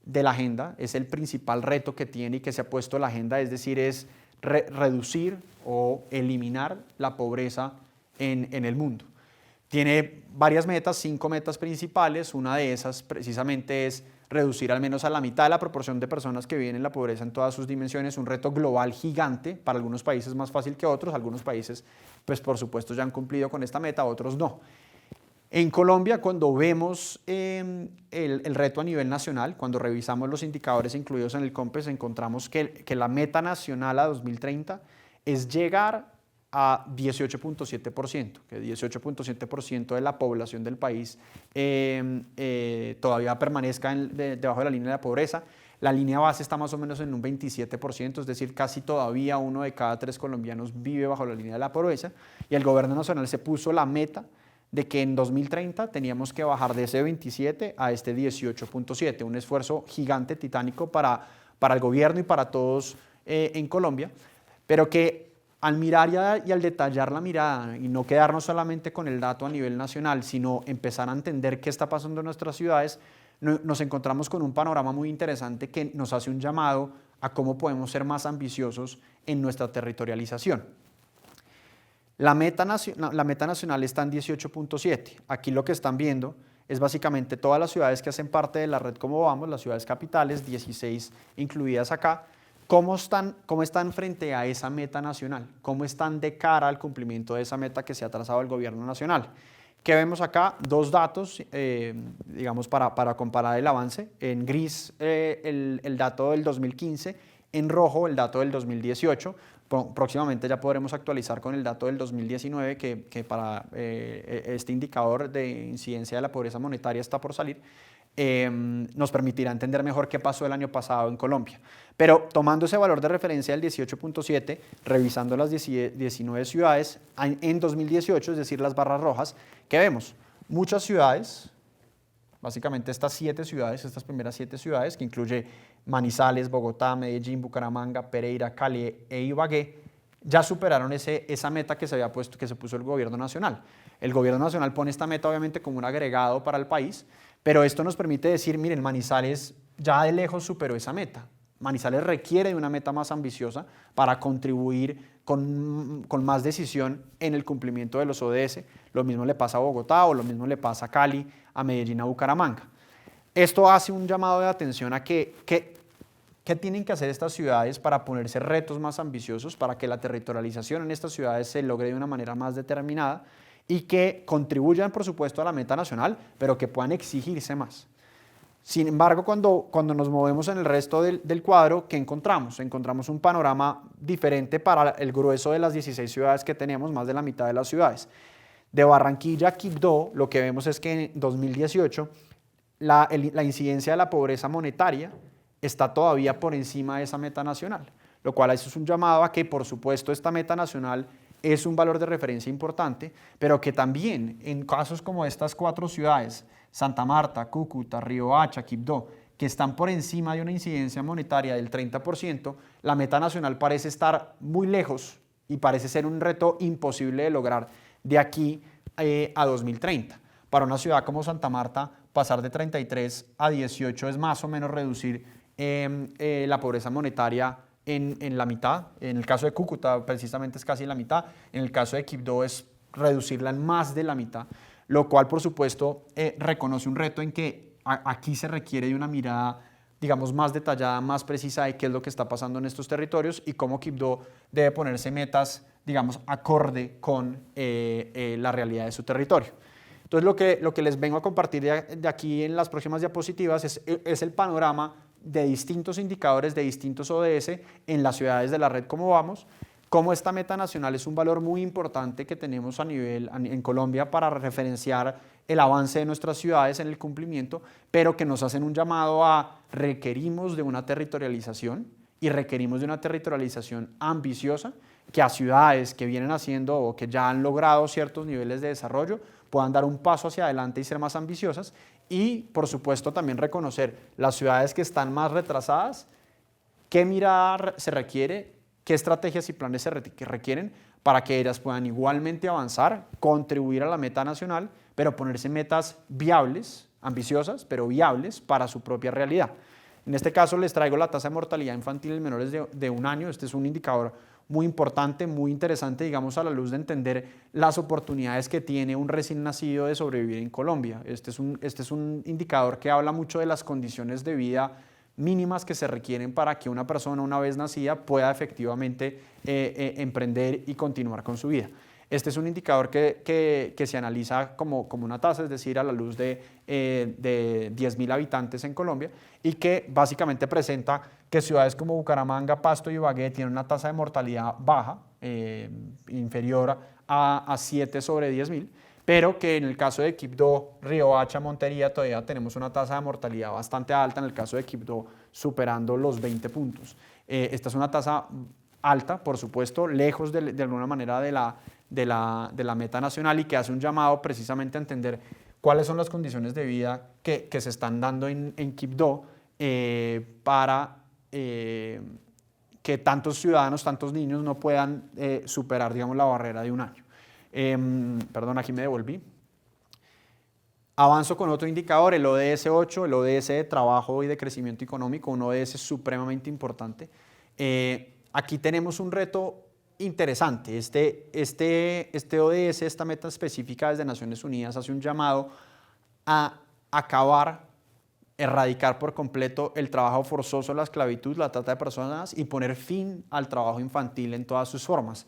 de la agenda, es el principal reto que tiene y que se ha puesto la agenda, es decir, es reducir o eliminar la pobreza en el mundo. Tiene varias metas, 5 metas principales. Una de esas precisamente es reducir al menos a la mitad de la proporción de personas que viven en la pobreza en todas sus dimensiones, un reto global gigante, para algunos países más fácil que otros, algunos países pues por supuesto ya han cumplido con esta meta, otros no. En Colombia, cuando vemos el reto a nivel nacional, cuando revisamos los indicadores incluidos en el COMPES, encontramos que la meta nacional a 2030 es llegar a 18.7%, que 18.7% de la población del país todavía permanezca debajo de la línea de la pobreza. La línea base está más o menos en un 27%, es decir, casi todavía 1 de cada 3 colombianos vive bajo la línea de la pobreza, y el gobierno nacional se puso la meta de que en 2030 teníamos que bajar de ese 27 a este 18.7, un esfuerzo gigante, titánico para el gobierno y para todos en Colombia, pero que al mirar y al detallar la mirada y no quedarnos solamente con el dato a nivel nacional, sino empezar a entender qué está pasando en nuestras ciudades, nos encontramos con un panorama muy interesante que nos hace un llamado a cómo podemos ser más ambiciosos en nuestra territorialización. La meta nacional está en 18.7. Aquí lo que están viendo es básicamente todas las ciudades que hacen parte de la red Cómo Vamos, las ciudades capitales, 16 incluidas acá, cómo están frente a esa meta nacional, cómo están de cara al cumplimiento de esa meta que se ha trazado el gobierno nacional. ¿Qué vemos acá? Dos datos, digamos, para comparar el avance. En gris el dato del 2015, en rojo el dato del 2018. Próximamente ya podremos actualizar con el dato del 2019, que para este indicador de incidencia de la pobreza monetaria está por salir. Nos permitirá entender mejor qué pasó el año pasado en Colombia. Pero tomando ese valor de referencia del 18.7, revisando las 19 ciudades en 2018, es decir, las barras rojas, ¿qué vemos? Muchas ciudades, básicamente estas primeras 7 ciudades, que incluye Manizales, Bogotá, Medellín, Bucaramanga, Pereira, Cali e Ibagué, ya superaron esa meta que se puso el gobierno nacional. El gobierno nacional pone esta meta obviamente como un agregado para el país, pero esto nos permite decir, miren, Manizales ya de lejos superó esa meta. Manizales requiere de una meta más ambiciosa para contribuir con más decisión en el cumplimiento de los ODS. Lo mismo le pasa a Bogotá o lo mismo le pasa a Cali, a Medellín, a Bucaramanga. Esto hace un llamado de atención a ¿qué tienen que hacer estas ciudades para ponerse retos más ambiciosos, para que la territorialización en estas ciudades se logre de una manera más determinada y que contribuyan, por supuesto, a la meta nacional, pero que puedan exigirse más? Sin embargo, cuando nos movemos en el resto del cuadro, ¿qué encontramos? Encontramos un panorama diferente para el grueso de las 16 ciudades que tenemos, más de la mitad de las ciudades. De Barranquilla a Quibdó, lo que vemos es que en 2018 la incidencia de la pobreza monetaria está todavía por encima de esa meta nacional, lo cual eso es un llamado a que, por supuesto, esta meta nacional es un valor de referencia importante, pero que también en casos como estas 4 ciudades, Santa Marta, Cúcuta, Riohacha, Quibdó, que están por encima de una incidencia monetaria del 30%, la meta nacional parece estar muy lejos y parece ser un reto imposible de lograr de aquí a 2030. Para una ciudad como Santa Marta, pasar de 33 a 18 es más o menos reducir la pobreza monetaria en la mitad. En el caso de Cúcuta precisamente es casi la mitad, en el caso de Quibdó es reducirla en más de la mitad, lo cual por supuesto reconoce un reto en que aquí se requiere de una mirada, digamos, más detallada, más precisa de qué es lo que está pasando en estos territorios y cómo Quibdó debe ponerse metas, digamos, acorde con la realidad de su territorio. Entonces lo que les vengo a compartir de aquí en las próximas diapositivas es el panorama de distintos indicadores, de distintos ODS en las ciudades de la red Cómo Vamos, cómo esta meta nacional es un valor muy importante que tenemos en Colombia para referenciar el avance de nuestras ciudades en el cumplimiento, pero que nos hacen un llamado a requerimos de una territorialización y requerimos de una territorialización ambiciosa que a ciudades que vienen haciendo o que ya han logrado ciertos niveles de desarrollo puedan dar un paso hacia adelante y ser más ambiciosas y, por supuesto, también reconocer las ciudades que están más retrasadas, qué mirada se requiere, qué estrategias y planes se requieren para que ellas puedan igualmente avanzar, contribuir a la meta nacional, pero ponerse metas viables, ambiciosas, pero viables para su propia realidad. En este caso les traigo la tasa de mortalidad infantil en menores de 1 año. Este es un indicador muy importante, muy interesante, digamos, a la luz de entender las oportunidades que tiene un recién nacido de sobrevivir en Colombia. Este es un indicador que habla mucho de las condiciones de vida mínimas que se requieren para que una persona, una vez nacida, pueda efectivamente emprender y continuar con su vida. Este es un indicador que se analiza como una tasa, es decir, a la luz de 10.000 habitantes en Colombia y que básicamente presenta que ciudades como Bucaramanga, Pasto y Ibagué tienen una tasa de mortalidad baja, inferior a 7 sobre 10.000, pero que en el caso de Quibdó, Riohacha, Montería todavía tenemos una tasa de mortalidad bastante alta, en el caso de Quibdó superando los 20 puntos. Esta es una tasa alta, por supuesto, lejos de alguna manera de la meta nacional y que hace un llamado precisamente a entender cuáles son las condiciones de vida que se están dando en Quibdó para que tantos ciudadanos, tantos niños no puedan superar, digamos, la barrera de un año. Perdón, aquí me devolví. Avanzo con otro indicador, el ODS 8, el ODS de trabajo y de crecimiento económico, un ODS supremamente importante. Aquí tenemos un reto interesante. Este ODS, esta meta específica desde Naciones Unidas, hace un llamado a acabar, erradicar por completo el trabajo forzoso, la esclavitud, la trata de personas y poner fin al trabajo infantil en todas sus formas.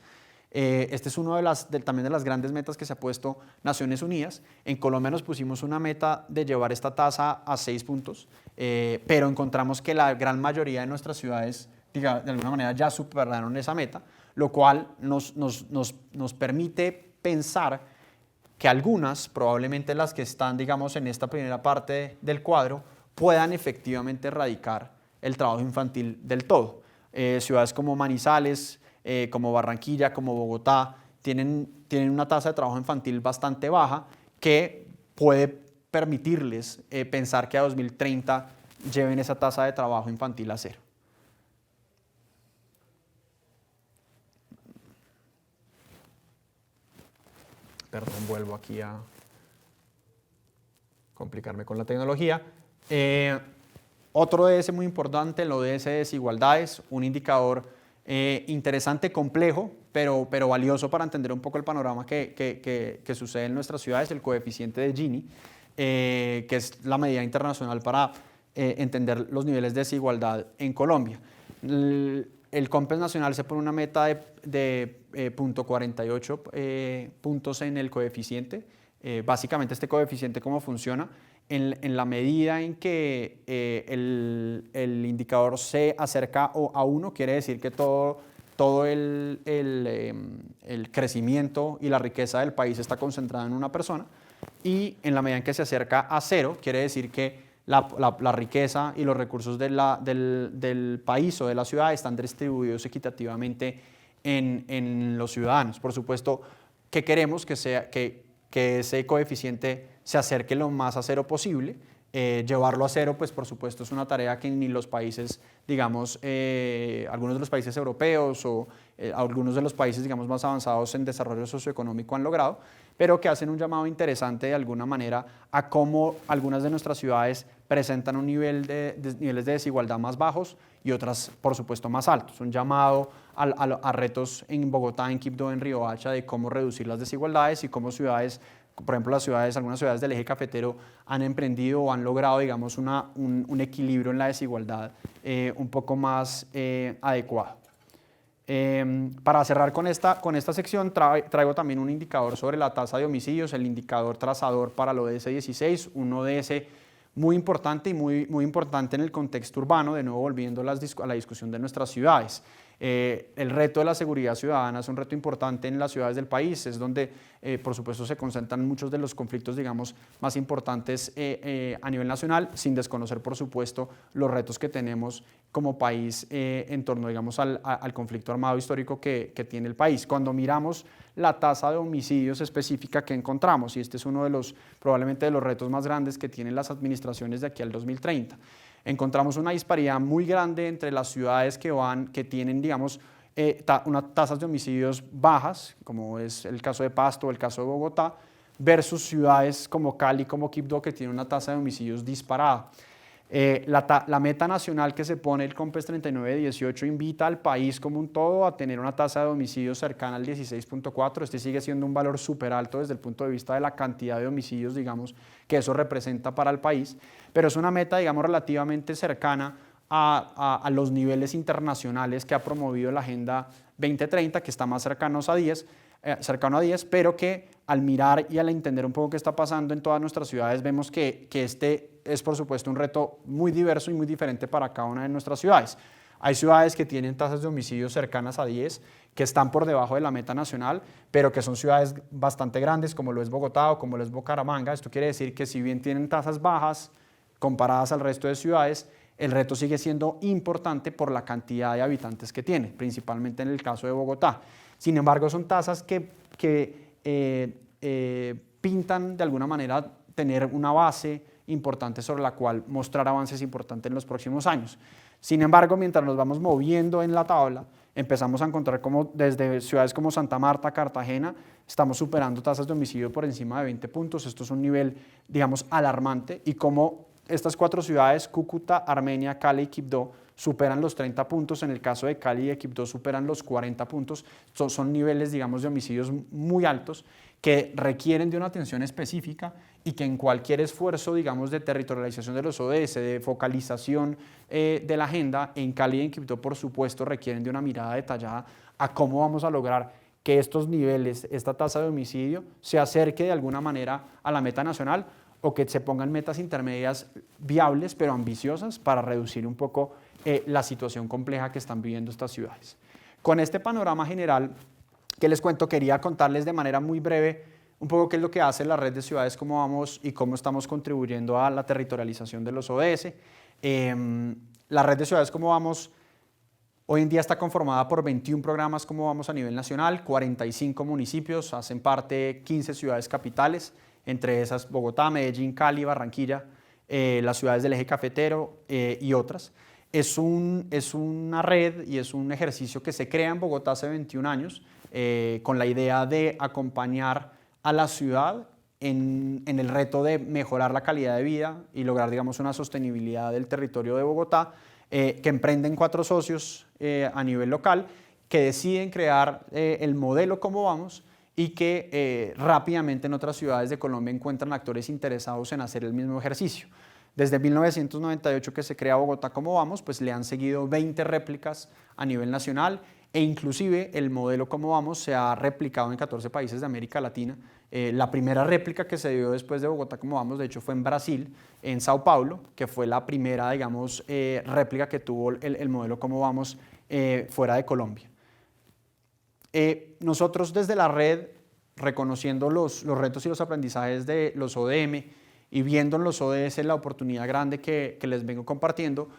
Este es uno también de las grandes metas que se ha puesto Naciones Unidas. En Colombia nos pusimos una meta de llevar esta tasa a 6 puntos, pero encontramos que la gran mayoría de nuestras ciudades, de alguna manera, ya superaron esa meta, lo cual nos permite pensar que algunas, probablemente las que están, digamos, en esta primera parte del cuadro, puedan efectivamente erradicar el trabajo infantil del todo. Ciudades como Manizales, como Barranquilla, como Bogotá, tienen una tasa de trabajo infantil bastante baja que puede permitirles pensar que a 2030 lleven esa tasa de trabajo infantil a cero. Perdón, vuelvo aquí a complicarme con la tecnología. Otro ODS muy importante, el ODS de desigualdades, un indicador interesante, complejo, pero valioso para entender un poco el panorama que sucede en nuestras ciudades, el coeficiente de Gini, que es la medida internacional para entender los niveles de desigualdad en Colombia. El COMPES nacional se pone una meta de 0.48 puntos en el coeficiente. Básicamente este coeficiente, ¿cómo funciona? En la medida en que el indicador se acerca a 1, quiere decir que todo el crecimiento y la riqueza del país está concentrada en una persona, y en la medida en que se acerca a 0, quiere decir que la riqueza y los recursos del país o de la ciudad están distribuidos equitativamente en los ciudadanos. Por supuesto, que queremos que ese coeficiente se acerque lo más a 0 posible. Llevarlo a 0, pues por supuesto es una tarea que ni los países, digamos, algunos de los países europeos o algunos de los países, digamos, más avanzados en desarrollo socioeconómico han logrado, pero que hacen un llamado interesante de alguna manera a cómo algunas de nuestras ciudades presentan un niveles de desigualdad más bajos y otras, por supuesto, más altos. Un llamado a retos en Bogotá, en Quibdó, en Riohacha, de cómo reducir las desigualdades y cómo ciudades, por ejemplo, algunas ciudades del eje cafetero han emprendido o han logrado, digamos, un equilibrio en la desigualdad un poco más adecuado. Para cerrar con esta sección, traigo también un indicador sobre la tasa de homicidios, el indicador trazador para el ODS 16, un ODS muy importante y muy importante en el contexto urbano, de nuevo volviendo a la discusión de nuestras ciudades. El reto de la seguridad ciudadana es un reto importante en las ciudades del país, es donde por supuesto se concentran muchos de los conflictos, digamos, más importantes a nivel nacional, sin desconocer por supuesto los retos que tenemos como país en torno, digamos, al conflicto armado histórico que tiene el país. Cuando miramos la tasa de homicidios específica que encontramos, y este es uno de los, probablemente de los retos más grandes que tienen las administraciones de aquí al 2030, encontramos una disparidad muy grande entre las ciudades que tienen, digamos, unas tasas de homicidios bajas, como es el caso de Pasto o el caso de Bogotá, versus ciudades como Cali, como Quibdó, que tienen una tasa de homicidios disparada. La meta nacional que se pone el COMPES 3918 invita al país como un todo a tener una tasa de homicidios cercana al 16.4. Este sigue siendo un valor súper alto desde el punto de vista de la cantidad de homicidios, digamos, que eso representa para el país, pero es una meta, digamos, relativamente cercana a los niveles internacionales que ha promovido la Agenda 2030, que está más cercano a 10, pero que al mirar y al entender un poco qué está pasando en todas nuestras ciudades, vemos que este es por supuesto un reto muy diverso y muy diferente para cada una de nuestras ciudades. Hay ciudades que tienen tasas de homicidios cercanas a 10, que están por debajo de la meta nacional, pero que son ciudades bastante grandes, como lo es Bogotá o como lo es Bucaramanga. Esto quiere decir que si bien tienen tasas bajas comparadas al resto de ciudades, el reto sigue siendo importante por la cantidad de habitantes que tiene, principalmente en el caso de Bogotá. Sin embargo, son tasas que que pintan de alguna manera tener una base importante sobre la cual mostrar avances importantes en los próximos años. Sin embargo, mientras nos vamos moviendo en la tabla, empezamos a encontrar como desde ciudades como Santa Marta, Cartagena, estamos superando tasas de homicidio por encima de 20 puntos. Esto es un nivel, digamos, alarmante, y como estas 4 ciudades, Cúcuta, Armenia, Cali y Quibdó, superan los 30 puntos. En el caso de Cali y de Quibdó superan los 40 puntos. Son niveles, digamos, de homicidios muy altos que requieren de una atención específica y que en cualquier esfuerzo, digamos, de territorialización de los ODS, de focalización de la agenda, en Cali y en Quibdó, por supuesto, requieren de una mirada detallada a cómo vamos a lograr que estos niveles, esta tasa de homicidio, se acerque de alguna manera a la meta nacional, o que se pongan metas intermedias viables pero ambiciosas para reducir un poco la situación compleja que están viviendo estas ciudades. Con este panorama general que les cuento, quería contarles de manera muy breve un poco qué es lo que hace la red de ciudades Cómo Vamos y cómo estamos contribuyendo a la territorialización de los ODS. La red de ciudades Cómo Vamos hoy en día está conformada por 21 programas Cómo Vamos a nivel nacional, 45 municipios, hacen parte 15 ciudades capitales, entre esas Bogotá, Medellín, Cali, Barranquilla, las ciudades del eje cafetero y otras. Es una red y es un ejercicio que se crea en Bogotá hace 21 años con la idea de acompañar a la ciudad en el reto de mejorar la calidad de vida y lograr, digamos, una sostenibilidad del territorio de Bogotá, que emprenden 4 socios a nivel local que deciden crear el modelo Cómo Vamos, y que rápidamente en otras ciudades de Colombia encuentran actores interesados en hacer el mismo ejercicio. Desde 1998 que se crea Bogotá Cómo Vamos, pues le han seguido 20 réplicas a nivel nacional, e inclusive el modelo Cómo Vamos se ha replicado en 14 países de América Latina. La primera réplica que se dio después de Bogotá Cómo Vamos, de hecho, fue en Brasil, en Sao Paulo, que fue la primera, digamos, réplica que tuvo el modelo Cómo Vamos fuera de Colombia. Nosotros desde la red, reconociendo los retos y los aprendizajes de los ODM y viendo en los ODS la oportunidad grande que les vengo compartiendo,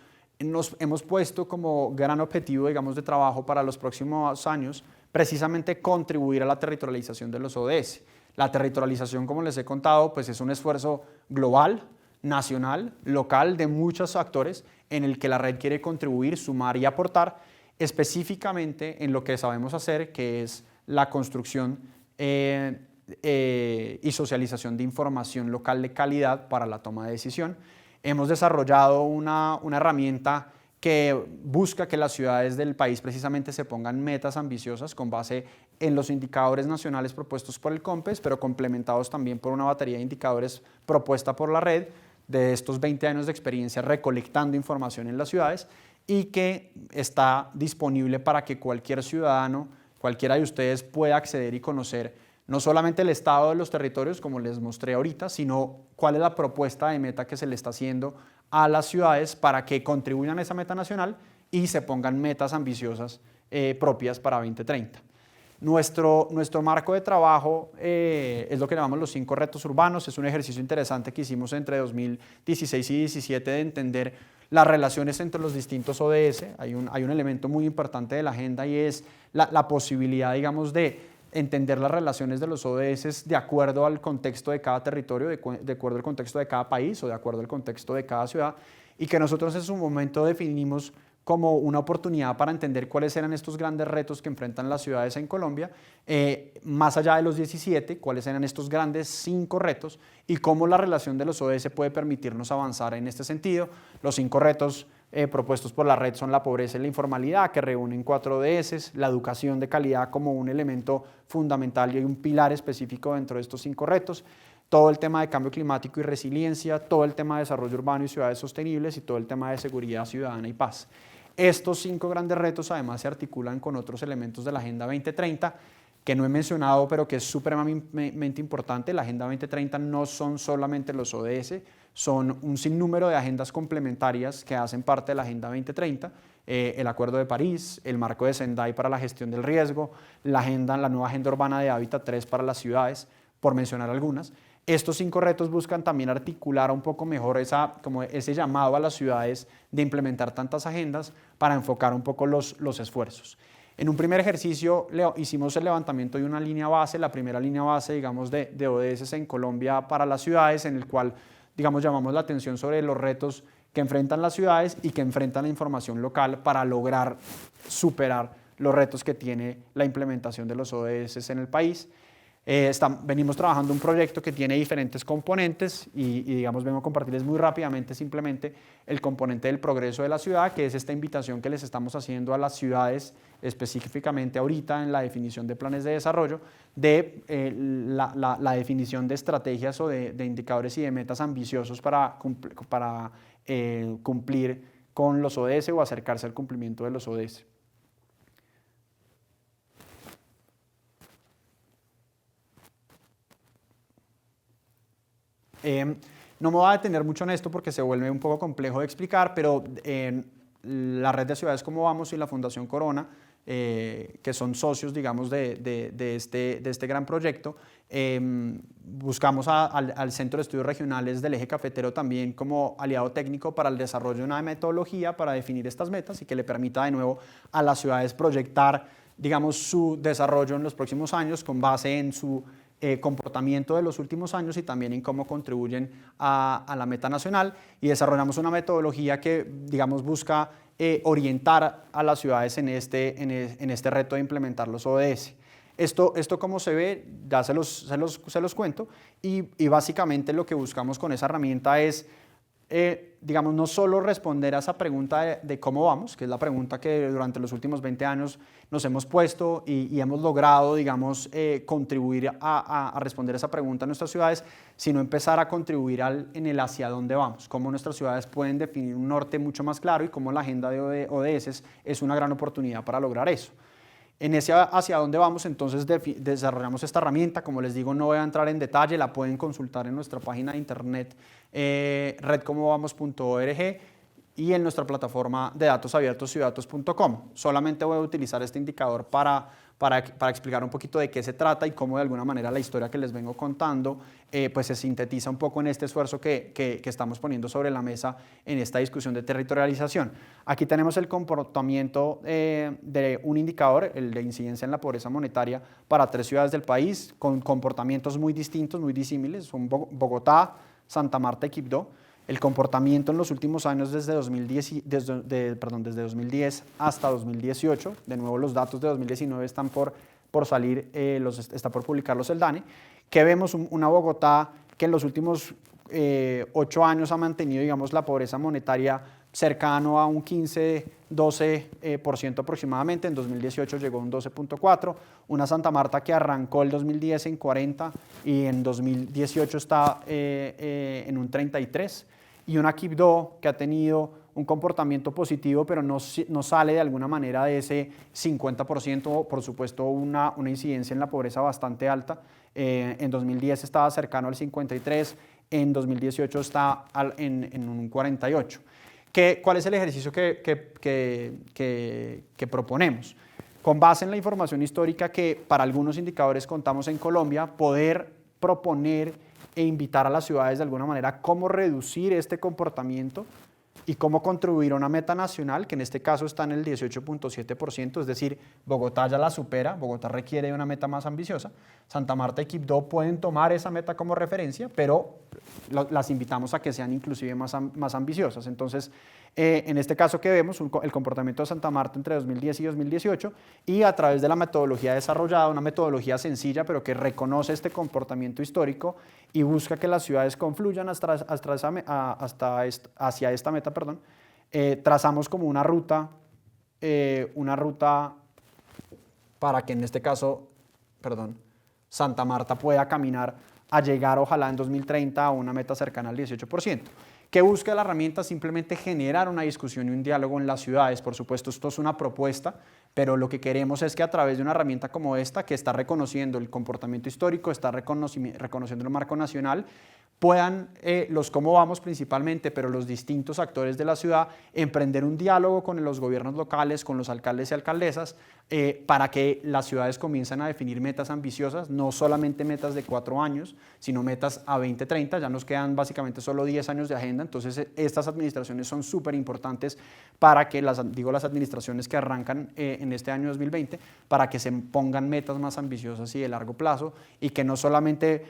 nos hemos puesto como gran objetivo, digamos, de trabajo para los próximos años precisamente contribuir a la territorialización de los ODS. La territorialización, como les he contado, pues es un esfuerzo global, nacional, local, de muchos actores, en el que la red quiere contribuir, sumar y aportar, específicamente en lo que sabemos hacer, que es la construcción y socialización de información local de calidad para la toma de decisión. Hemos desarrollado una herramienta que busca que las ciudades del país precisamente se pongan metas ambiciosas con base en los indicadores nacionales propuestos por el COMPES, pero complementados también por una batería de indicadores propuesta por la red de estos 20 años de experiencia recolectando información en las ciudades, y que está disponible para que cualquier ciudadano, cualquiera de ustedes, pueda acceder y conocer no solamente el estado de los territorios, como les mostré ahorita, sino cuál es la propuesta de meta que se le está haciendo a las ciudades para que contribuyan a esa meta nacional y se pongan metas ambiciosas propias para 2030. Nuestro marco de trabajo es lo que llamamos los 5 retos urbanos. Es un ejercicio interesante que hicimos entre 2016 y 2017 de entender las relaciones entre los distintos ODS. Hay un elemento muy importante de la agenda, y es la posibilidad, digamos, de entender las relaciones de los ODS de acuerdo al contexto de cada territorio, de acuerdo al contexto de cada país o de acuerdo al contexto de cada ciudad, y que nosotros en su momento definimos como una oportunidad para entender cuáles eran estos grandes retos que enfrentan las ciudades en Colombia, más allá de los 17, cuáles eran estos grandes 5 retos y cómo la relación de los ODS puede permitirnos avanzar en este sentido. Los 5 retos propuestos por la red son la pobreza y la informalidad, que reúnen 4 ODS, la educación de calidad como un elemento fundamental y un pilar específico dentro de estos 5 retos, todo el tema de cambio climático y resiliencia, todo el tema de desarrollo urbano y ciudades sostenibles, y todo el tema de seguridad ciudadana y paz. Estos 5 grandes retos además se articulan con otros elementos de la Agenda 2030 que no he mencionado, pero que es supremamente importante. La Agenda 2030 no son solamente los ODS, son un sinnúmero de agendas complementarias que hacen parte de la Agenda 2030, el Acuerdo de París, el marco de Sendai para la gestión del riesgo, la nueva Agenda Urbana de Hábitat 3 para las ciudades, por mencionar algunas. Estos 5 retos buscan también articular un poco mejor ese llamado a las ciudades de implementar tantas agendas para enfocar un poco los esfuerzos. En un primer ejercicio hicimos el levantamiento de una línea base, la primera línea base, digamos, de ODS en Colombia para las ciudades, en el cual, digamos, llamamos la atención sobre los retos que enfrentan las ciudades y que enfrentan la información local para lograr superar los retos que tiene la implementación de los ODS en el país. Venimos trabajando un proyecto que tiene diferentes componentes y digamos, vengo a compartirles muy rápidamente simplemente el componente del progreso de la ciudad, que es esta invitación que les estamos haciendo a las ciudades, específicamente ahorita en la definición de planes de desarrollo, de la definición de estrategias o de indicadores y de metas ambiciosos para cumplir con los ODS o acercarse al cumplimiento de los ODS. No me voy a detener mucho en esto porque se vuelve un poco complejo de explicar, pero la red de ciudades Como Vamos y la Fundación Corona, que son socios, digamos, de este gran proyecto, buscamos al Centro de Estudios Regionales del Eje Cafetero también como aliado técnico para el desarrollo de una metodología para definir estas metas y que le permita de nuevo a las ciudades proyectar, digamos, su desarrollo en los próximos años con base en su comportamiento de los últimos años y también en cómo contribuyen a la meta nacional, y desarrollamos una metodología que, digamos, busca orientar a las ciudades en este reto de implementar los ODS. Esto como se ve, ya se los cuento, y básicamente lo que buscamos con esa herramienta es, digamos, no solo responder a esa pregunta de cómo vamos, que es la pregunta que durante los últimos 20 años nos hemos puesto y hemos logrado, digamos, contribuir a responder esa pregunta en nuestras ciudades, sino empezar a contribuir en el hacia dónde vamos, cómo nuestras ciudades pueden definir un norte mucho más claro y cómo la agenda de ODS es una gran oportunidad para lograr eso. En ese hacia dónde vamos, entonces desarrollamos esta herramienta. Como les digo, no voy a entrar en detalle, la pueden consultar en nuestra página de internet redcomovamos.org y en nuestra plataforma de datos abiertos ciudatos.com. Solamente voy a utilizar este indicador para explicar un poquito de qué se trata y cómo de alguna manera la historia que les vengo contando pues se sintetiza un poco en este esfuerzo que estamos poniendo sobre la mesa en esta discusión de territorialización. Aquí tenemos el comportamiento de un indicador, el de incidencia en la pobreza monetaria para 3 ciudades del país con comportamientos muy distintos, muy disímiles, son Bogotá, Santa Marta y Quibdó. El comportamiento en los últimos años desde 2010 hasta 2018, de nuevo los datos de 2019 están por salir, está por publicarlos el DANE, que vemos una Bogotá que en los últimos 8 años ha mantenido, digamos, la pobreza monetaria cercano a un 15-12% aproximadamente. En 2018 llegó a un 12.4%, una Santa Marta que arrancó el 2010 en 40 y en 2018 está en un 33%, y una Quibdó que ha tenido un comportamiento positivo, pero no sale de alguna manera de ese 50%, por supuesto una incidencia en la pobreza bastante alta. En 2010 estaba cercano al 53%, en 2018 está en un 48%. ¿Cuál es el ejercicio que proponemos? Con base en la información histórica que para algunos indicadores contamos en Colombia, poder proponer e invitar a las ciudades de alguna manera cómo reducir este comportamiento y cómo contribuir a una meta nacional, que en este caso está en el 18.7%, es decir, Bogotá ya la supera, Bogotá requiere de una meta más ambiciosa. Santa Marta y Quibdó pueden tomar esa meta como referencia, pero las invitamos a que sean inclusive más ambiciosas. Entonces, en este caso que vemos, el comportamiento de Santa Marta entre 2010 y 2018, y a través de la metodología desarrollada, una metodología sencilla, pero que reconoce este comportamiento histórico y busca que las ciudades confluyan hacia esta meta, trazamos como una ruta para que en este caso, Santa Marta pueda caminar a llegar, ojalá en 2030, a una meta cercana al 18%. ¿Qué busca la herramienta? Simplemente generar una discusión y un diálogo en las ciudades. Por supuesto, esto es una propuesta, pero lo que queremos es que a través de una herramienta como esta, que está reconociendo el comportamiento histórico, está reconociendo el marco nacional, puedan los cómo vamos principalmente, pero los distintos actores de la ciudad, emprender un diálogo con los gobiernos locales, con los alcaldes y alcaldesas, para que las ciudades comiencen a definir metas ambiciosas, no solamente metas de 4 años, sino metas a 2030. Ya nos quedan básicamente solo 10 años de agenda, entonces estas administraciones son súper importantes para que, las administraciones que arrancan en este año 2020, para que se pongan metas más ambiciosas y de largo plazo, y que no solamente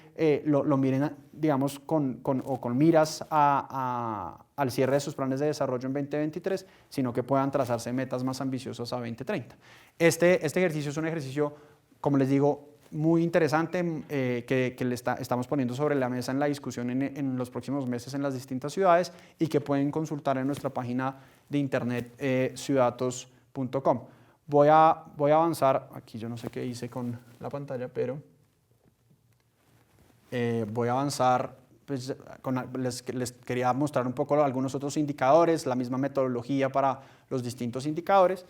lo miren, digamos, con miras al cierre de sus planes de desarrollo en 2023, sino que puedan trazarse metas más ambiciosas a 2030. Este ejercicio es un ejercicio, como les digo, muy interesante que estamos poniendo sobre la mesa en la discusión en los próximos meses en las distintas ciudades, y que pueden consultar en nuestra página de internet ciudadatos.com. Voy a avanzar, aquí yo no sé qué hice con la pantalla, pero voy a avanzar, pues, les quería mostrar un poco algunos otros indicadores, la misma metodología para los distintos indicadores.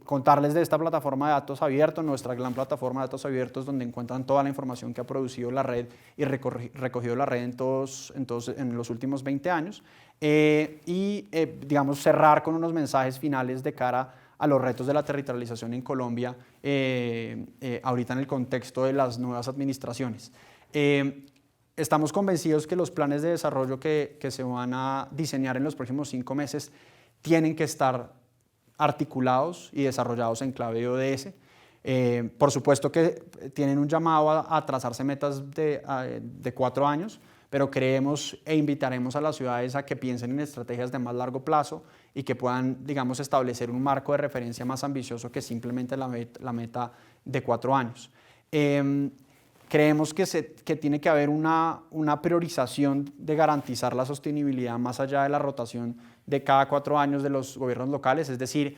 Contarles de esta plataforma de datos abiertos, nuestra gran plataforma de datos abiertos, donde encuentran toda la información que ha producido la red y recogido la red en los últimos 20 años, digamos, cerrar con unos mensajes finales de cara a los retos de la territorialización en Colombia, ahorita en el contexto de las nuevas administraciones. Estamos convencidos que los planes de desarrollo que se van a diseñar en los próximos 5 meses tienen que estar articulados y desarrollados en clave de ODS. Por supuesto que tienen un llamado a trazarse metas de 4 años, pero creemos e invitaremos a las ciudades a que piensen en estrategias de más largo plazo y que puedan, digamos, establecer un marco de referencia más ambicioso que simplemente la meta de 4 años. Creemos que tiene que haber una priorización de garantizar la sostenibilidad más allá de la rotación de cada 4 años de los gobiernos locales, es decir,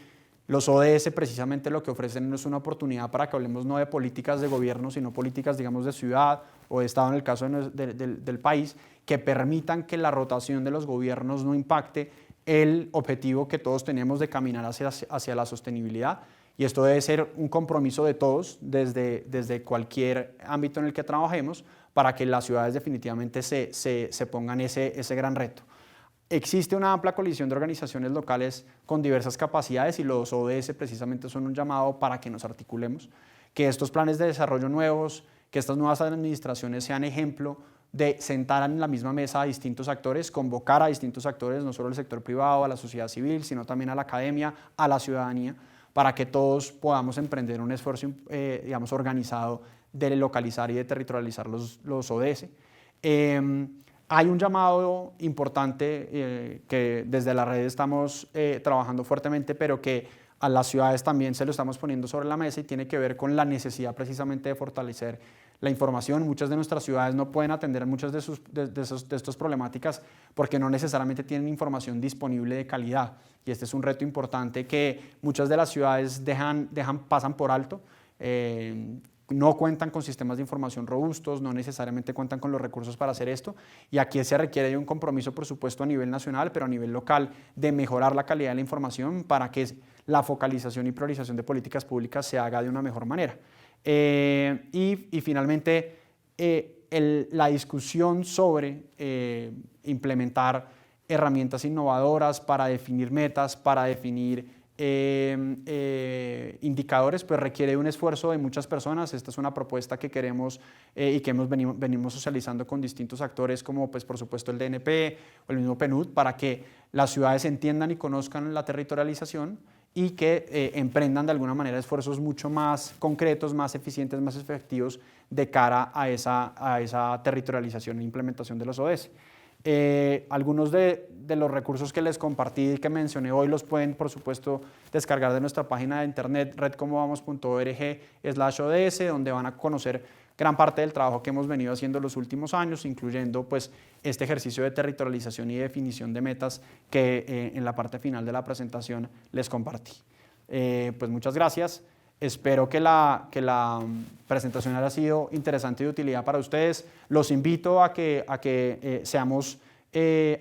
los ODS precisamente lo que ofrecen es una oportunidad para que hablemos no de políticas de gobierno, sino políticas, digamos, de ciudad o de Estado en el caso del país, que permitan que la rotación de los gobiernos no impacte el objetivo que todos tenemos de caminar hacia la sostenibilidad. Y esto debe ser un compromiso de todos desde cualquier ámbito en el que trabajemos, para que las ciudades definitivamente se pongan ese gran reto. Existe una amplia coalición de organizaciones locales con diversas capacidades, y los ODS precisamente son un llamado para que nos articulemos, que estos planes de desarrollo nuevos, que estas nuevas administraciones sean ejemplo de sentar en la misma mesa a distintos actores, convocar a distintos actores, no solo el sector privado, a la sociedad civil, sino también a la academia, a la ciudadanía, para que todos podamos emprender un esfuerzo, digamos, organizado de localizar y de territorializar los ODS. Hay un llamado importante que desde la red estamos trabajando fuertemente, pero que a las ciudades también se lo estamos poniendo sobre la mesa, y tiene que ver con la necesidad precisamente de fortalecer la información. Muchas de nuestras ciudades no pueden atender muchas de estas problemáticas porque no necesariamente tienen información disponible de calidad, y este es un reto importante que muchas de las ciudades pasan por alto. No cuentan con sistemas de información robustos, no necesariamente cuentan con los recursos para hacer esto, y aquí se requiere de un compromiso, por supuesto, a nivel nacional, pero a nivel local, de mejorar la calidad de la información para que la focalización y priorización de políticas públicas se haga de una mejor manera. Y finalmente, la discusión sobre implementar herramientas innovadoras para definir metas, para definir indicadores, pues requiere un esfuerzo de muchas personas. Esta es una propuesta que queremos y que venimos socializando con distintos actores, como pues por supuesto el DNP o el mismo PNUD, para que las ciudades entiendan y conozcan la territorialización y que emprendan de alguna manera esfuerzos mucho más concretos, más eficientes, más efectivos de cara a esa territorialización e implementación de los ODS. Algunos de los recursos que les compartí y que mencioné hoy los pueden, por supuesto, descargar de nuestra página de internet redcomovamos.org/ODS, donde van a conocer gran parte del trabajo que hemos venido haciendo los últimos años, incluyendo pues, este ejercicio de territorialización y definición de metas que en la parte final de la presentación les compartí. Pues muchas gracias. Espero que la presentación haya sido interesante y de utilidad para ustedes. Los invito a que seamos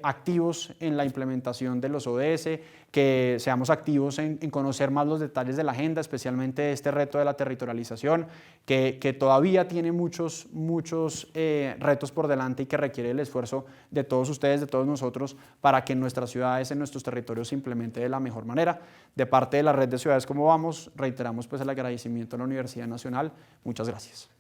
activos en la implementación de los ODS, que seamos activos en conocer más los detalles de la agenda, especialmente este reto de la territorialización, que todavía tiene muchos retos por delante y que requiere el esfuerzo de todos ustedes, de todos nosotros, para que en nuestras ciudades, en nuestros territorios se implemente de la mejor manera. De parte de la Red de Ciudades Como Vamos, reiteramos pues el agradecimiento a la Universidad Nacional. Muchas gracias.